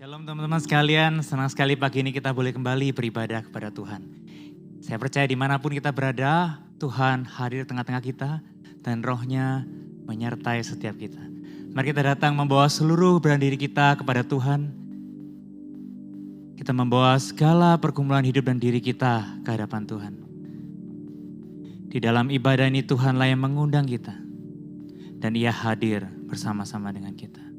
Shalom teman-teman sekalian, senang sekali pagi ini kita boleh kembali beribadah kepada Tuhan. Saya percaya dimanapun kita berada, Tuhan hadir di tengah-tengah kita dan rohnya menyertai setiap kita. Mari kita datang membawa seluruh beban diri kita kepada Tuhan. Kita membawa segala pergumulan hidup dan diri kita ke hadapan Tuhan. Di dalam ibadah ini Tuhanlah yang mengundang kita dan Ia hadir bersama-sama dengan kita.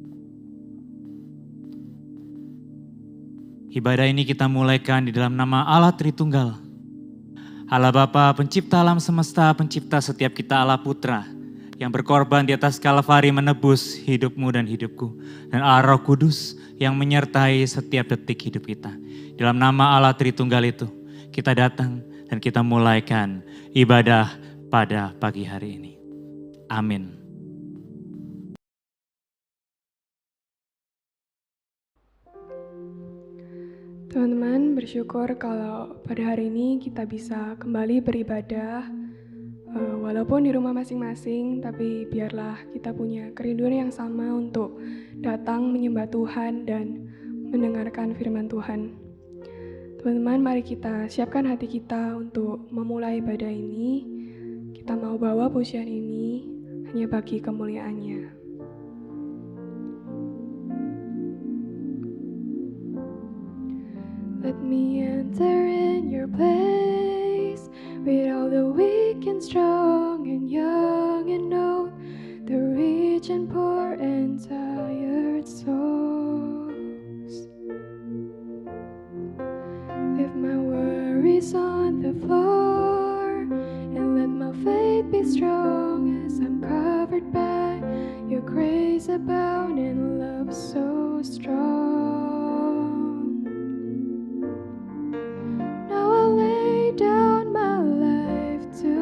Ibadah ini kita mulaikan di dalam nama Allah Tritunggal. Allah Bapa, pencipta alam semesta, pencipta setiap kita, Allah Putra, yang berkorban di atas Kalvari menebus hidupmu dan hidupku. Dan Allah Roh Kudus yang menyertai setiap detik hidup kita. Dalam nama Allah Tritunggal itu, kita datang dan kita mulaikan ibadah pada pagi hari ini. Amin. Teman-teman, bersyukur kalau pada hari ini kita bisa kembali beribadah walaupun di rumah masing-masing, tapi biarlah kita punya kerinduan yang sama untuk datang menyembah Tuhan dan mendengarkan firman Tuhan. Teman-teman, mari kita siapkan hati kita untuk memulai ibadah ini. Kita mau bawa pujian ini hanya bagi kemuliaannya. Let me enter in your place with all the weak and strong and young and old, the rich and poor and tired souls. Leave my worries on the floor and let my faith be strong as I'm covered by your grace abound and love so strong. Down my life to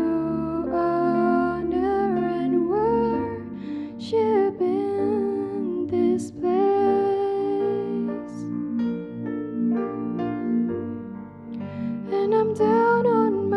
honor and worship in this place, and I'm down on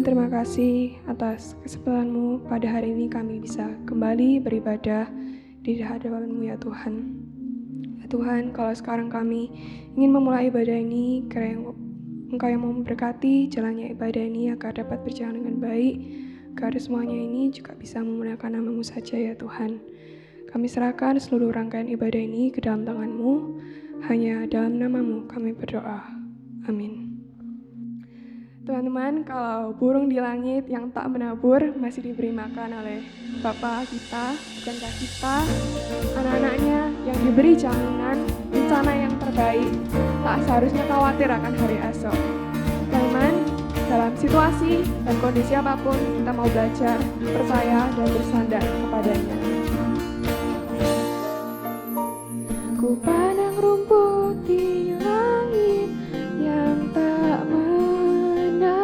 Tuhan, terima kasih atas kesempatan-Mu pada hari ini kami bisa kembali beribadah di hadapan-Mu ya Tuhan. Ya Tuhan, kalau sekarang kami ingin memulai ibadah ini, kiranya Engkau yang mau memberkati jalannya ibadah ini agar dapat berjalan dengan baik, agar semuanya ini juga bisa memuliakan nama-Mu saja ya Tuhan. Kami serahkan seluruh rangkaian ibadah ini ke dalam tangan-Mu, hanya dalam nama-Mu kami berdoa. Amin. Teman-teman, kalau burung di langit yang tak menabur masih diberi makan oleh Bapa kita, bukankah kita, anak-anaknya yang diberi jaminan rencana yang terbaik, tak seharusnya khawatir akan hari esok. Teman-teman, dalam situasi dan kondisi apapun, kita mau belajar, percaya, dan bersandar kepadanya. Ku pandang rumput di langit yang tak menabur,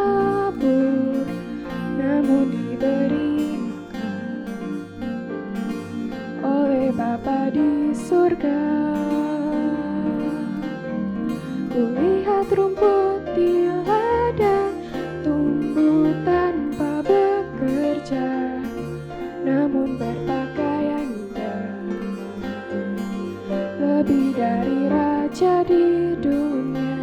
namun diberi makan oleh Bapa di surga. Ku lihat rumput di ladang tumbuh tanpa bekerja, namun berpakaian indah, lebih dari raja di dunia.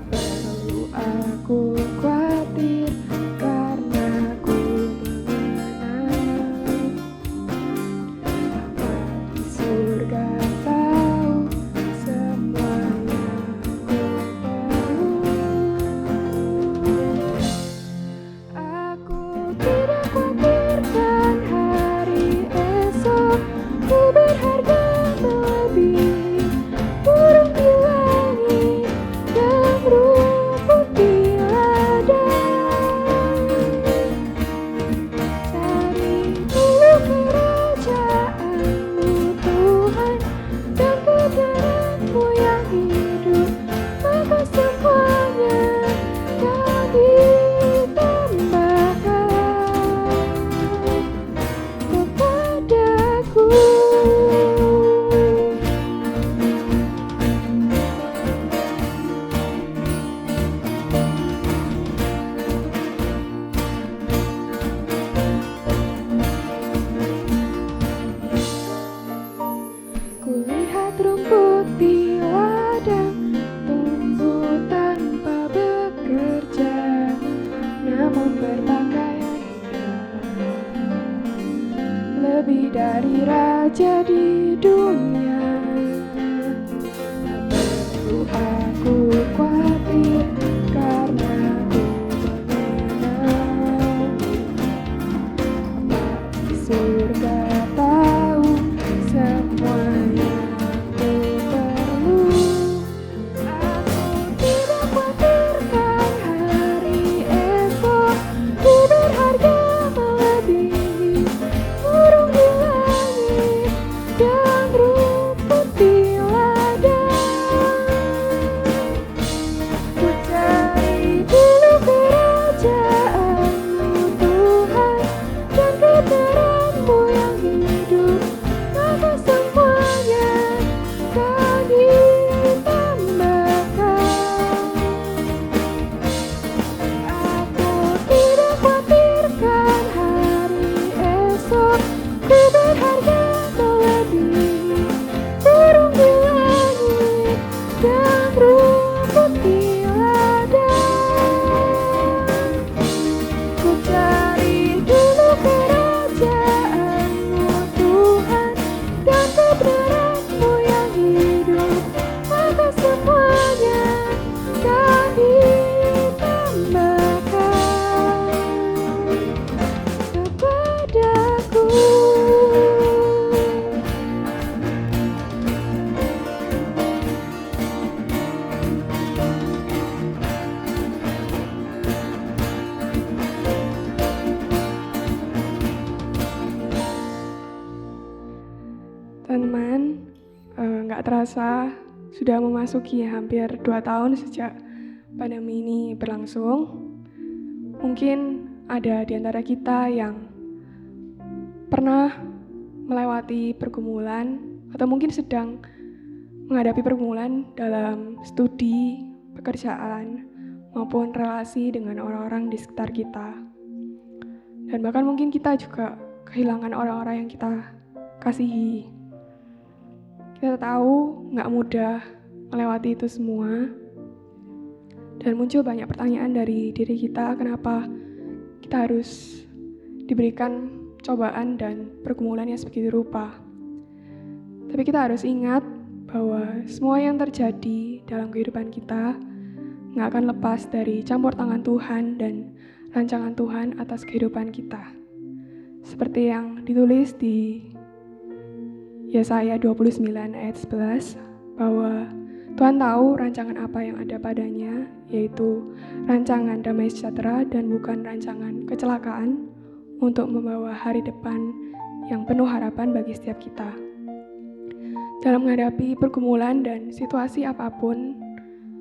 Tak perlu aku khawatir karena ku mengenal Bapa di surga, tahu semuanya ku perlu. Aku tidak khawatirkan hari esok, ku berharga melebihi burung di langit dan rumput di ladang. Cari dulu kerajaan-Mu Tuhan, dan kebenaran-Mu yang hidup, maka semuanya akan ditambahkan kepadaku. Kulihat rumput di ladang tumbuh tanpa bekerja, namun berpakaian indah, lebih dari raja di dunia. Tak perlu aku khawatir karena ku mengenal Bapa di surga, tahu semuanya ku perlu. Aku tidak khawatirkan hari esok, ku berharga melebihi burung di langit dan rumput di ladang. Ku cari dulu kerajaan-Mu Tuhan, dan kebenaran-Mu yang hidup, maka semuanya akan ditambahkan. Aku tidak khawatirkan hari esok, ku berharga melebihi burung di langit dan rumput di ladang. Ku cari dulu kerajaan-Mu Tuhan, dan kebenaran-Mu yang hidup, maka semuanya akan ditambahkan kepadaku. Teman-teman, nggak terasa sudah memasuki hampir 2 tahun sejak pandemi ini berlangsung. Mungkin ada di antara kita yang pernah melewati pergumulan atau mungkin sedang menghadapi pergumulan dalam studi, pekerjaan, maupun relasi dengan orang-orang di sekitar kita. Dan bahkan mungkin kita juga kehilangan orang-orang yang kita kasihi. Kita tahu nggak mudah melewati itu semua. Dan muncul banyak pertanyaan dari diri kita, kenapa kita harus diberikan cobaan dan pergumulan yang sebegitu rupa. Tapi kita harus ingat bahwa semua yang terjadi dalam kehidupan kita nggak akan lepas dari campur tangan Tuhan dan rancangan Tuhan atas kehidupan kita. Seperti yang ditulis di Yesaya 29 ayat 11, bahwa Tuhan tahu rancangan apa yang ada padanya, yaitu rancangan damai sejahtera dan bukan rancangan kecelakaan, untuk membawa hari depan yang penuh harapan bagi setiap kita. Dalam menghadapi pergumulan dan situasi apapun,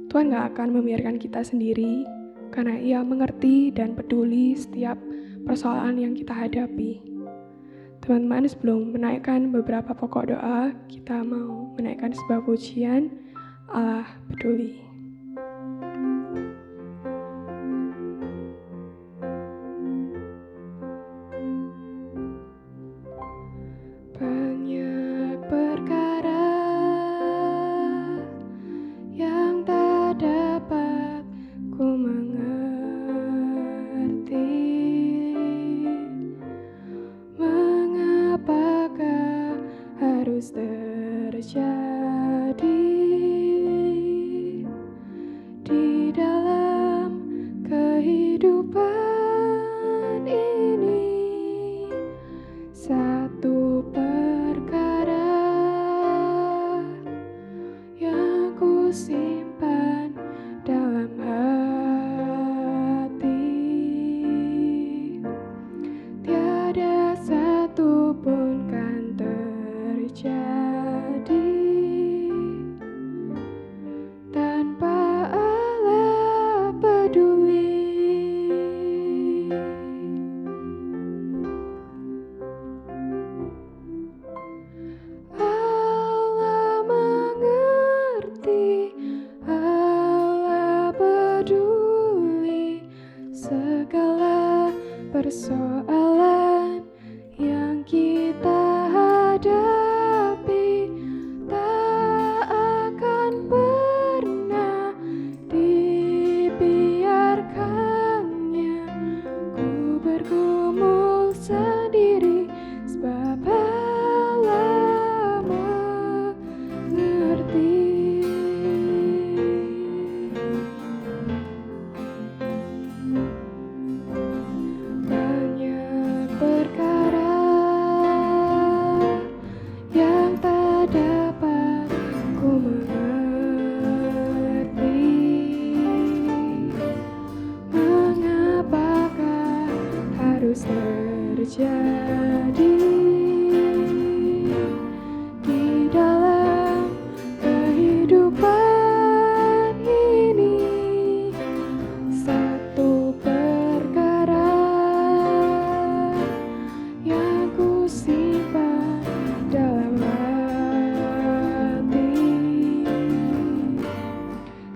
Tuhan gak akan membiarkan kita sendiri, karena Ia mengerti dan peduli setiap persoalan yang kita hadapi. Teman-teman, sebelum menaikkan beberapa pokok doa, kita mau menaikkan sebuah pujian, Allah peduli. Banyak perkara yang tak dapat ku mengerti. Mengapakah harus terjadi di dalam kehidupan ini? Satu perkara yang ku simpan dalam hati, tiada satu pun kan terjadi tanpa Allah peduli. Allah mengerti, Allah peduli segala persoalan yang kita hadapi. Tak akan pernah dibiarkannya ku bergumul sendiri, sebab Allah mengerti. Banyak perkara yang tak dapat ku mengerti. Mengapakah harus terjadi di dalam kehidupan ini? Satu perkara yang ku simpan dalam hati,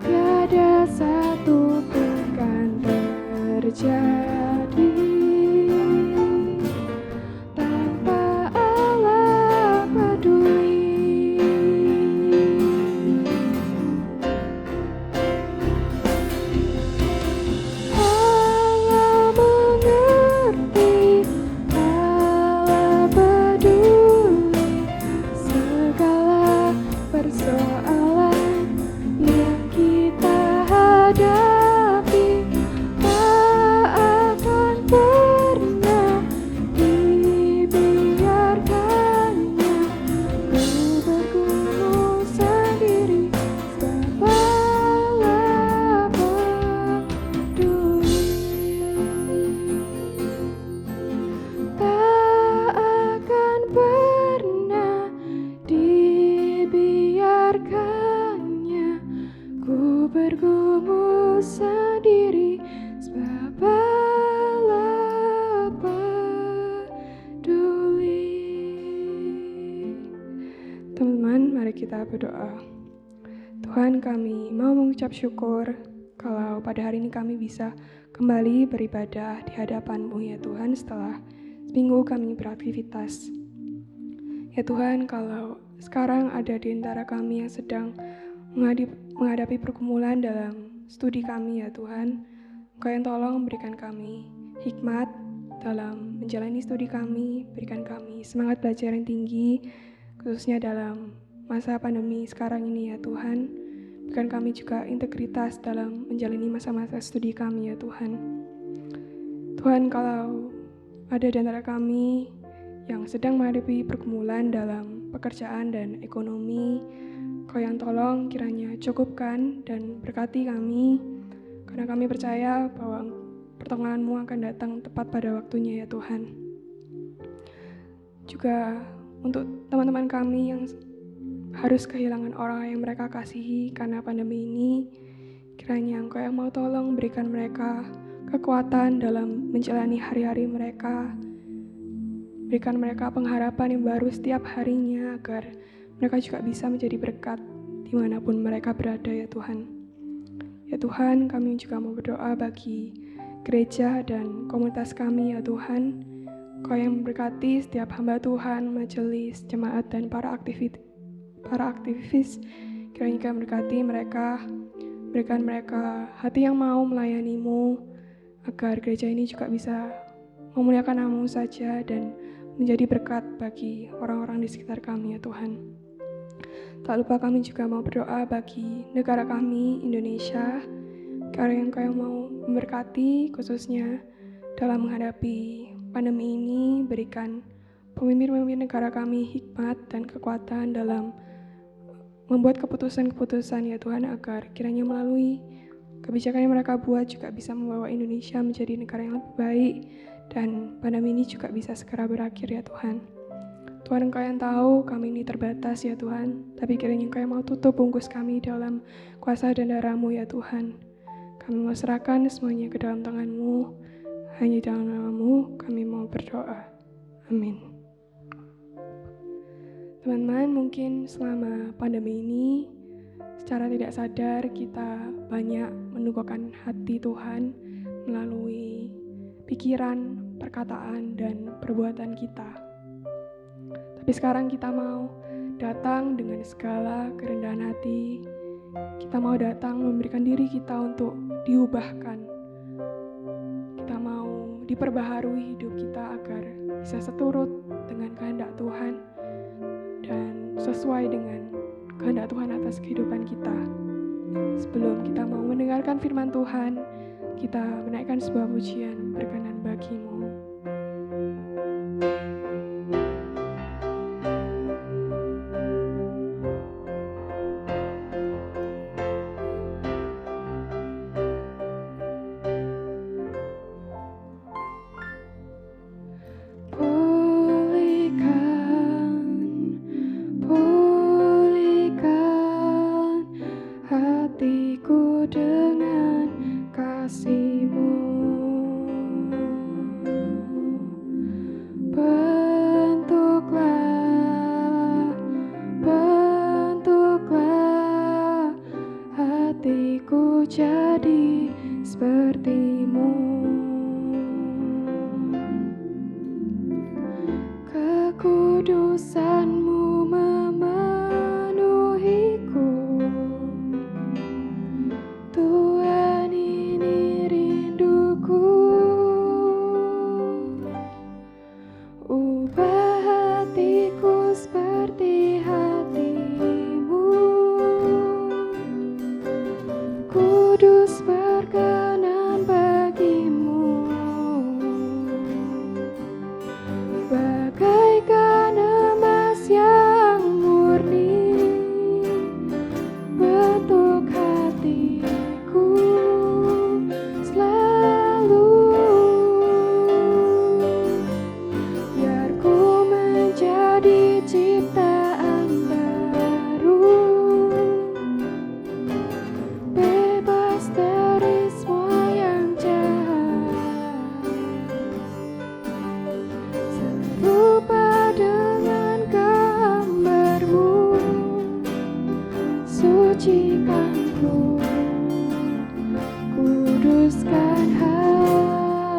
tiada satu pun kan terjadi tanpa Allah peduli. Allah mengerti, Allah peduli segala persoalan yang kita hadapi. Tak akan pernah dibiarkannya ku bergumul sendiri, sebab Allah peduli. Tak akan pernah dibiarkannya ku bergumul sendiri, sebab Allah peduli. Teman-teman, mari kita berdoa. Tuhan, kami mau mengucap syukur kalau pada hari ini kami bisa kembali beribadah di hadapan-Mu ya Tuhan setelah seminggu kami beraktivitas. Ya Tuhan, kalau sekarang ada di antara kami yang sedang menghadapi pergumulan dalam studi kami ya Tuhan, Engkau yang tolong berikan kami hikmat dalam menjalani studi kami, berikan kami semangat belajar yang tinggi, khususnya dalam masa pandemi sekarang ini ya Tuhan. Berikan kami juga integritas dalam menjalani masa-masa studi kami ya Tuhan. Tuhan, kalau ada di antara kami yang sedang menghadapi pergumulan dalam pekerjaan dan ekonomi, Kau yang tolong kiranya cukupkan dan berkati kami, karena kami percaya bahwa pertolongan-Mu akan datang tepat pada waktunya ya Tuhan. Juga untuk teman-teman kami yang harus kehilangan orang yang mereka kasihi karena pandemi ini, kiranya Engkau yang mau tolong berikan mereka kekuatan dalam menjalani hari-hari mereka, berikan mereka pengharapan yang baru setiap harinya agar mereka juga bisa menjadi berkat dimanapun mereka berada ya Tuhan. Ya Tuhan, kami juga mau berdoa bagi gereja dan komunitas kami ya Tuhan. Kau yang memberkati setiap hamba Tuhan, majelis, jemaat, dan para aktivis, kiranya Kau memberkati mereka, berikan mereka hati yang mau melayani-Mu, agar gereja ini juga bisa memuliakan nama-Mu saja dan menjadi berkat bagi orang-orang di sekitar kami ya Tuhan. Tak lupa kami juga mau berdoa bagi negara kami, Indonesia, karena Engkau yang mau memberkati khususnya dalam menghadapi pandemi ini, berikan pemimpin-pemimpin negara kami hikmat dan kekuatan dalam membuat keputusan-keputusan ya Tuhan, agar kiranya melalui kebijakan yang mereka buat juga bisa membawa Indonesia menjadi negara yang lebih baik dan pandemi ini juga bisa segera berakhir ya Tuhan. Tuhan, Engkau yang tahu kami ini terbatas ya Tuhan, tapi kiranya Engkau yang mau tutup bungkus kami dalam kuasa dan darah-Mu ya Tuhan. Kami mau serahkan semuanya ke dalam tangan-Mu, hanya dalam nama-Mu kami mau berdoa. Amin. Teman-teman, mungkin selama pandemi ini secara tidak sadar kita banyak mendukakan hati Tuhan melalui pikiran, perkataan, dan perbuatan kita. Tapi sekarang kita mau datang dengan segala kerendahan hati. Kita mau datang memberikan diri kita untuk diubahkan. Kita mau diperbaharui hidup kita agar bisa seturut dengan kehendak Tuhan dan sesuai dengan kehendak Tuhan atas kehidupan kita. Sebelum kita mau mendengarkan firman Tuhan, kita menaikkan sebuah pujian berkenan bagi-Mu. Hatiku dengan kasih-Mu, bentuklah hatiku jadi seperti-Mu. Kekudusan-Mu memenuhiku. Tuhan, ini rinduku. Ubah hatiku seperti hati-Mu. Kudus berkenan bagi-Mu. Bagaikan emas yang kuduskan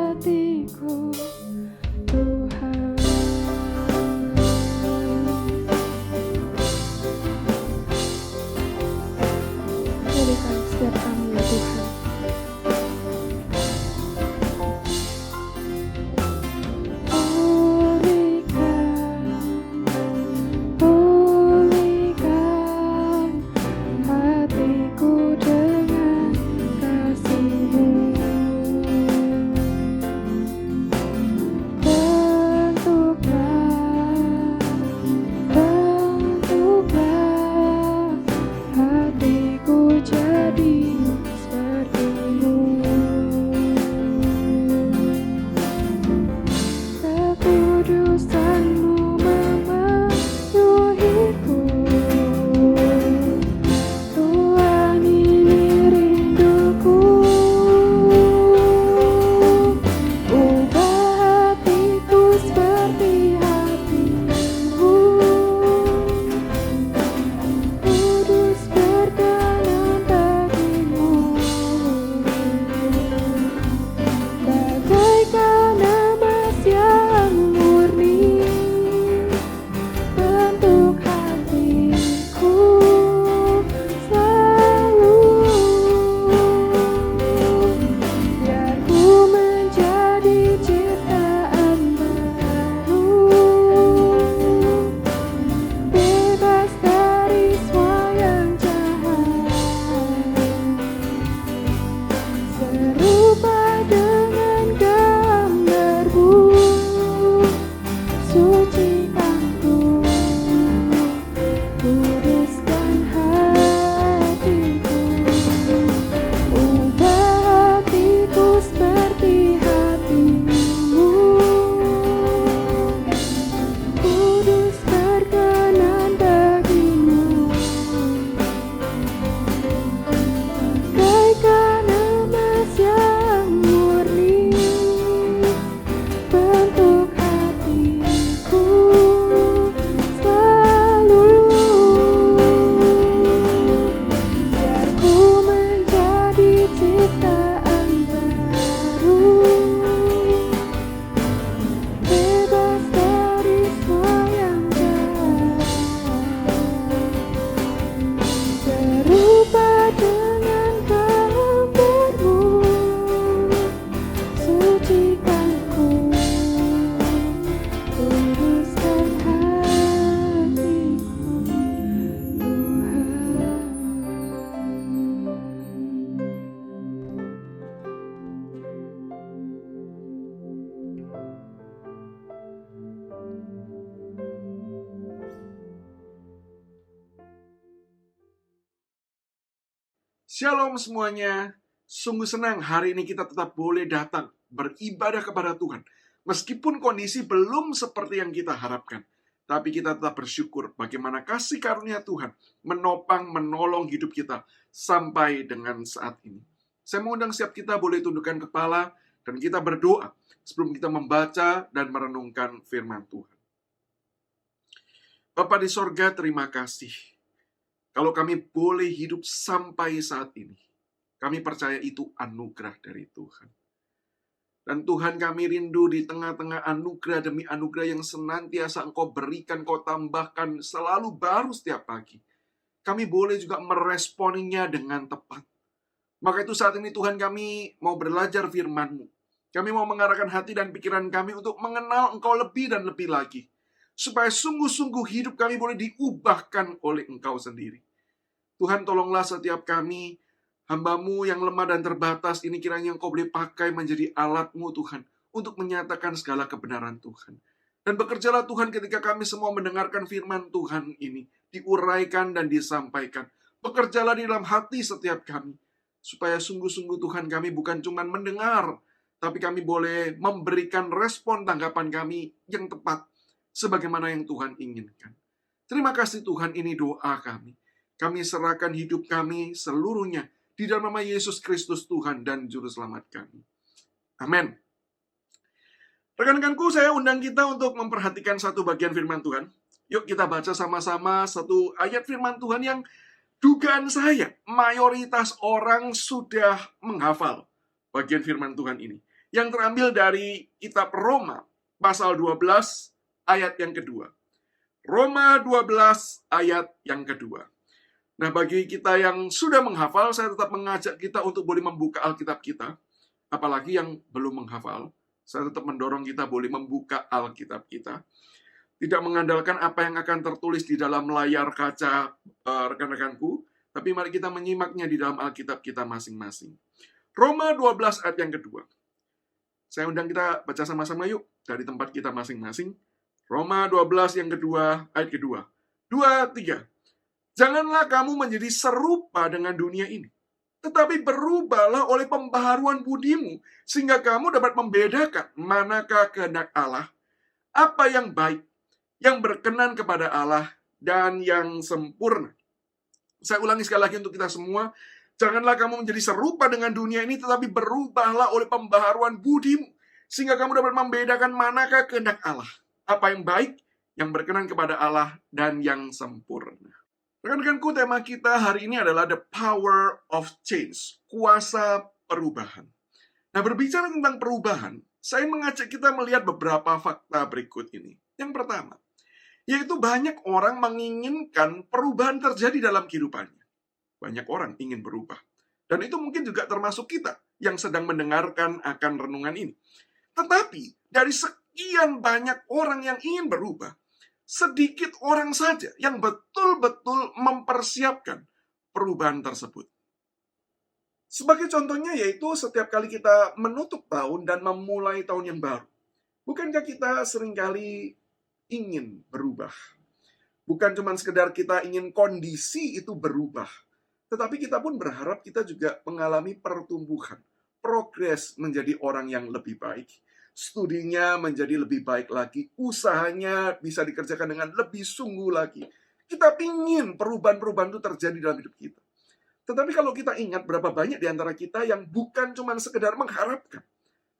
hatiku, Tuhan. Pulihkan setiap kami, ya Tuhan. Pulihkan hatiku dengan kasih-Mu. Bentuklah hatiku jadi seperti-Mu. Kekudusan-Mu memenuhiku. Tuhan, ini rinduku. Ubah hatiku seperti hati-Mu. Kudus berkenan bagi-Mu. Bagaikan emas yang murni, bentuk hatiku selalu. Biar ku menjadi ciptaan baru, bebas dari semua yang jahat, serupa dengan gambar-Mu. Sucikan ku, kuduskan hatiku. Ubah hatiku seperti hati-Mu. Kudus berkenan bagi-Mu. Bagaikan emas yang murni, bentuk hatiku selalu. Biar ku menjadi ciptaan baru, bebas dari semua yang jahat, serupa dengan gambar-Mu. Sucikan ku, kuduskan hatiku, Tuhan. Shalom semuanya. Sungguh senang hari ini kita tetap boleh datang beribadah kepada Tuhan. Meskipun kondisi belum seperti yang kita harapkan. Tapi kita tetap bersyukur bagaimana kasih karunia Tuhan menopang, menolong hidup kita sampai dengan saat ini. Saya mengundang setiap kita boleh tundukkan kepala dan kita berdoa sebelum kita membaca dan merenungkan firman Tuhan. Bapa di sorga, terima kasih. Kalau kami boleh hidup sampai saat ini, kami percaya itu anugerah dari Tuhan. Dan Tuhan, kami rindu di tengah-tengah anugerah demi anugerah yang senantiasa Engkau berikan, Engkau tambahkan, selalu baru setiap pagi. Kami boleh juga meresponinya dengan tepat. Maka itu saat ini Tuhan, kami mau belajar firman-Mu. Kami mau mengarahkan hati dan pikiran kami untuk mengenal Engkau lebih dan lebih lagi. Supaya sungguh-sungguh hidup kami boleh diubahkan oleh Engkau sendiri. Tuhan, tolonglah setiap kami, hamba-Mu yang lemah dan terbatas ini, kiranya Engkau boleh pakai menjadi alat-Mu Tuhan, untuk menyatakan segala kebenaran Tuhan. Dan bekerjalah Tuhan ketika kami semua mendengarkan firman Tuhan ini, diuraikan dan disampaikan. Bekerjalah di dalam hati setiap kami, supaya sungguh-sungguh Tuhan, kami bukan cuma mendengar, tapi kami boleh memberikan respon tanggapan kami yang tepat, sebagaimana yang Tuhan inginkan. Terima kasih Tuhan, ini doa kami. Kami serahkan hidup kami seluruhnya di dalam nama Yesus Kristus Tuhan dan Juru Selamat kami. Amin. Rekan-rekanku, saya undang kita untuk memperhatikan satu bagian firman Tuhan. Yuk kita baca sama-sama satu ayat firman Tuhan yang dugaan saya mayoritas orang sudah menghafal. bagian firman Tuhan ini. Yang terambil dari kitab Roma, pasal 12, ayat yang kedua. Roma 12, ayat yang kedua. Nah, bagi kita yang sudah menghafal, saya tetap mengajak kita untuk boleh membuka Alkitab kita. Apalagi yang belum menghafal, saya tetap mendorong kita boleh membuka Alkitab kita. Tidak mengandalkan apa yang akan tertulis di dalam layar kaca rekan-rekanku, tapi mari kita menyimaknya di dalam Alkitab kita masing-masing. Roma 12 ayat yang kedua. Saya undang kita baca sama-sama yuk, dari tempat kita masing-masing. Roma 12 yang kedua, ayat kedua. 2, 3. Janganlah kamu menjadi serupa dengan dunia ini, tetapi berubahlah oleh pembaharuan budimu, sehingga kamu dapat membedakan manakah kehendak Allah, apa yang baik, yang berkenan kepada Allah, dan yang sempurna. Saya ulangi sekali lagi untuk kita semua. Janganlah kamu menjadi serupa dengan dunia ini, tetapi berubahlah oleh pembaharuan budimu, sehingga kamu dapat membedakan manakah kehendak Allah, apa yang baik, yang berkenan kepada Allah, dan yang sempurna. Rekan-rekanku, tema kita hari ini adalah The Power of Change, kuasa perubahan. Nah, berbicara tentang perubahan, saya mengajak kita melihat beberapa fakta berikut ini. Yang pertama, yaitu banyak orang menginginkan perubahan terjadi dalam kehidupannya. Banyak orang ingin berubah. Dan itu mungkin juga termasuk kita yang sedang mendengarkan akan renungan ini. Tetapi, dari sekian banyak orang yang ingin berubah, sedikit orang saja yang betul-betul mempersiapkan perubahan tersebut. Sebagai contohnya yaitu setiap kali kita menutup tahun dan memulai tahun yang baru. Bukankah kita seringkali ingin berubah? Bukan cuma sekedar kita ingin kondisi itu berubah, tetapi kita pun berharap kita juga mengalami pertumbuhan, progres menjadi orang yang lebih baik. Studinya menjadi lebih baik lagi, usahanya bisa dikerjakan dengan lebih sungguh lagi. Kita ingin perubahan-perubahan itu terjadi dalam hidup kita. Tetapi kalau kita ingat berapa banyak di antara kita yang bukan cuma sekedar mengharapkan,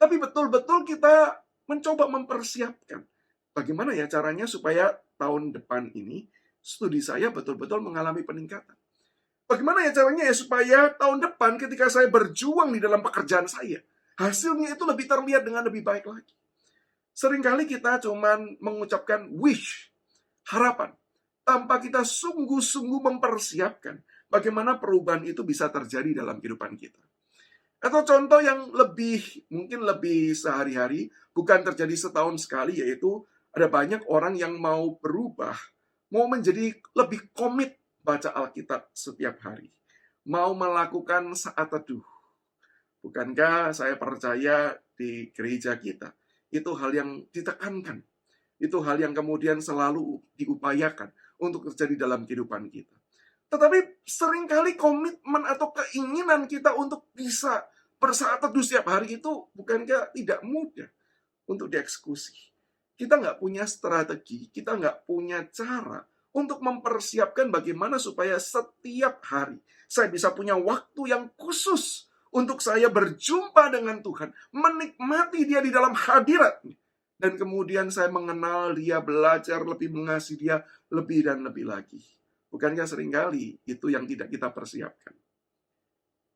tapi betul-betul kita mencoba mempersiapkan. Bagaimana ya caranya supaya tahun depan ini studi saya betul-betul mengalami peningkatan? Bagaimana ya caranya ya supaya tahun depan ketika saya berjuang di dalam pekerjaan saya, hasilnya itu lebih terlihat dengan lebih baik lagi. Seringkali kita cuman mengucapkan wish, harapan, tanpa kita sungguh-sungguh mempersiapkan bagaimana perubahan itu bisa terjadi dalam kehidupan kita. Atau contoh yang mungkin lebih sehari-hari, bukan terjadi setahun sekali, yaitu ada banyak orang yang mau berubah, mau menjadi lebih komit baca Alkitab setiap hari, mau melakukan saat teduh. Bukankah saya percaya di gereja kita, itu hal yang ditekankan. Itu hal yang kemudian selalu diupayakan untuk terjadi dalam kehidupan kita. Tetapi seringkali komitmen atau keinginan kita untuk bisa bersaat teduh setiap hari itu bukankah tidak mudah untuk dieksekusi. Kita nggak punya strategi, kita nggak punya cara untuk mempersiapkan bagaimana supaya setiap hari saya bisa punya waktu yang khusus untuk saya berjumpa dengan Tuhan, menikmati Dia di dalam hadirat-Nya. Dan kemudian saya mengenal Dia, belajar lebih mengasihi Dia, lebih dan lebih lagi. Bukankah seringkali itu yang tidak kita persiapkan?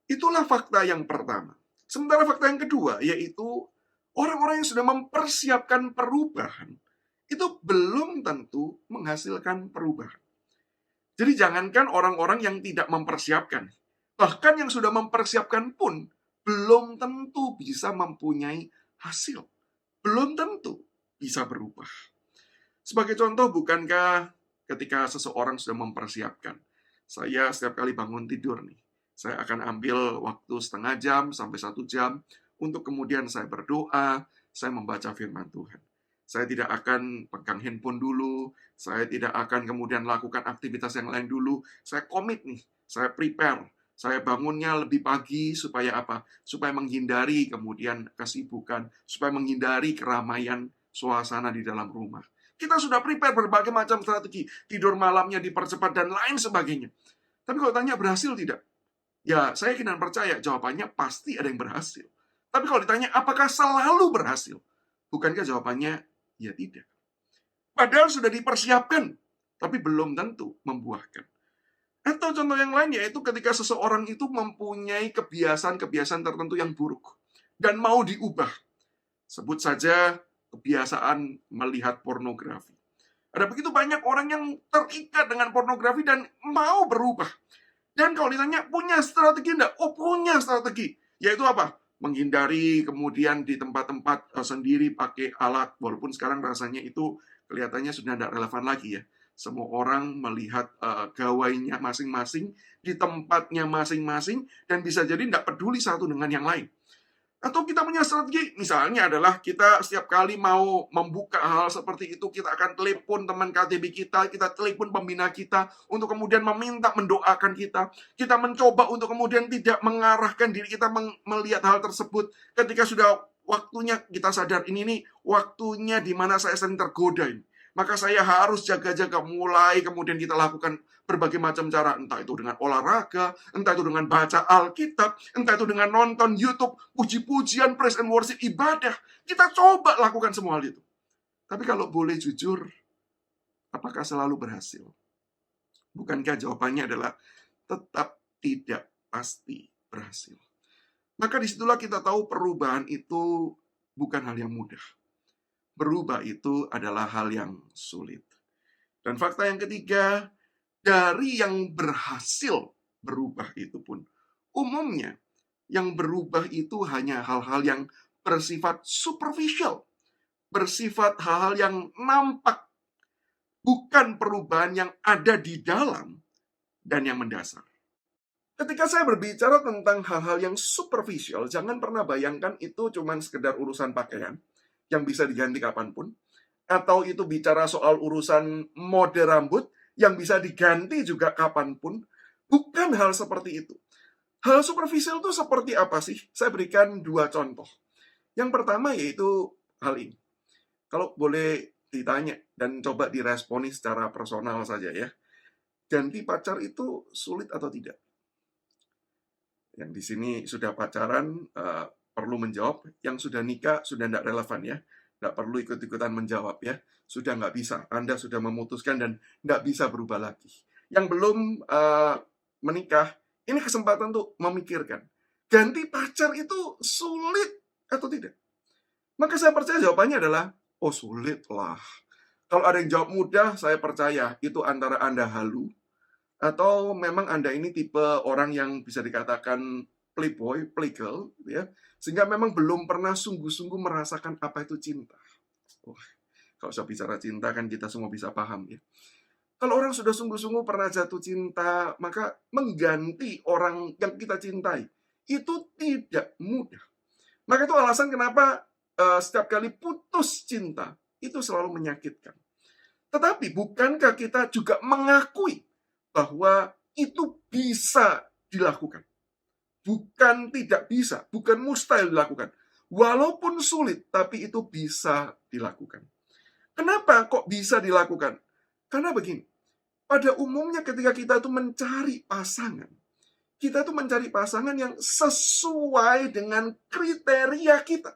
Itulah fakta yang pertama. Sementara fakta yang kedua, yaitu orang-orang yang sudah mempersiapkan perubahan, itu belum tentu menghasilkan perubahan. Jadi jangankan orang-orang yang tidak mempersiapkan, bahkan yang sudah mempersiapkan pun belum tentu bisa mempunyai hasil. Belum tentu bisa berubah. Sebagai contoh, bukankah ketika seseorang sudah mempersiapkan, saya setiap kali bangun tidur nih, saya akan ambil waktu setengah jam sampai 1 jam untuk kemudian saya berdoa, saya membaca firman Tuhan. Saya tidak akan pegang handphone dulu, saya tidak akan kemudian lakukan aktivitas yang lain dulu. Saya komit nih, saya prepare. Saya bangunnya lebih pagi supaya apa? Supaya menghindari kemudian kesibukan, supaya menghindari keramaian suasana di dalam rumah. Kita sudah prepare berbagai macam strategi, tidur malamnya dipercepat dan lain sebagainya. Tapi kalau tanya berhasil tidak? Ya, saya yakin dan percaya jawabannya pasti ada yang berhasil. Tapi kalau ditanya apakah selalu berhasil? Bukankah jawabannya ya tidak. Padahal sudah dipersiapkan, tapi belum tentu membuahkan. Atau contoh yang lain yaitu ketika seseorang itu mempunyai kebiasaan-kebiasaan tertentu yang buruk. dan mau diubah. Sebut saja kebiasaan melihat pornografi. Ada begitu banyak orang yang terikat dengan pornografi dan mau berubah. Dan kalau ditanya, punya strategi enggak? Oh, punya strategi. Yaitu apa? Menghindari kemudian di tempat-tempat sendiri pakai alat. Walaupun sekarang rasanya itu kelihatannya sudah tidak relevan lagi ya. Semua orang melihat gawainya masing-masing di tempatnya masing-masing dan bisa jadi tidak peduli satu dengan yang lain. Atau kita punya strategi, misalnya adalah kita setiap kali mau membuka hal seperti itu, kita akan telepon teman KTB kita telepon pembina kita, untuk kemudian meminta mendoakan kita. Kita mencoba untuk kemudian tidak mengarahkan diri kita melihat hal tersebut. Ketika sudah waktunya kita sadar, ini nih waktunya di mana saya sering tergoda ini. Maka saya harus jaga-jaga, mulai kemudian kita lakukan berbagai macam cara, entah itu dengan olahraga, entah itu dengan baca Alkitab, entah itu dengan nonton YouTube, puji-pujian, praise and worship, ibadah. Kita coba lakukan semua hal itu. Tapi kalau boleh jujur, apakah selalu berhasil? Bukankah jawabannya adalah tetap tidak pasti berhasil? Maka disitulah kita tahu perubahan itu bukan hal yang mudah. Berubah itu adalah hal yang sulit. Dan fakta yang ketiga, dari yang berhasil berubah itu pun, umumnya yang berubah itu hanya hal-hal yang bersifat superficial, bersifat hal-hal yang nampak, bukan perubahan yang ada di dalam dan yang mendasar. Ketika saya berbicara tentang hal-hal yang superficial, jangan pernah bayangkan itu cuma sekedar urusan pakaian yang bisa diganti kapanpun, atau itu bicara soal urusan mode rambut yang bisa diganti juga kapanpun. Bukan hal seperti itu. Hal superficial itu seperti apa sih? Saya berikan 2 contoh. Yang pertama yaitu hal ini. Kalau boleh ditanya dan coba diresponi secara personal saja ya. Ganti pacar itu sulit atau tidak? Yang di sini sudah pacaran perlu menjawab. Yang sudah nikah sudah tidak relevan ya. Nggak perlu ikut-ikutan menjawab ya. Sudah nggak bisa. Anda sudah memutuskan dan nggak bisa berubah lagi. Yang belum menikah, ini kesempatan untuk memikirkan. Ganti pacar itu sulit atau tidak? Maka saya percaya jawabannya adalah, oh sulit lah. Kalau ada yang jawab mudah, saya percaya itu antara Anda halu, atau memang Anda ini tipe orang yang bisa dikatakan playboy, playgirl, ya, sehingga memang belum pernah sungguh-sungguh merasakan apa itu cinta. Wah, kalau saya bicara cinta kan kita semua bisa paham ya. Kalau orang sudah sungguh-sungguh pernah jatuh cinta, maka mengganti orang yang kita cintai itu tidak mudah. Maka itu alasan kenapa setiap kali putus cinta itu selalu menyakitkan. Tetapi bukankah kita juga mengakui bahwa itu bisa dilakukan? Bukan tidak bisa, bukan mustahil dilakukan. Walaupun sulit, tapi itu bisa dilakukan. Kenapa kok bisa dilakukan? Karena begini, pada umumnya ketika kita itu mencari pasangan, kita itu mencari pasangan yang sesuai dengan kriteria kita.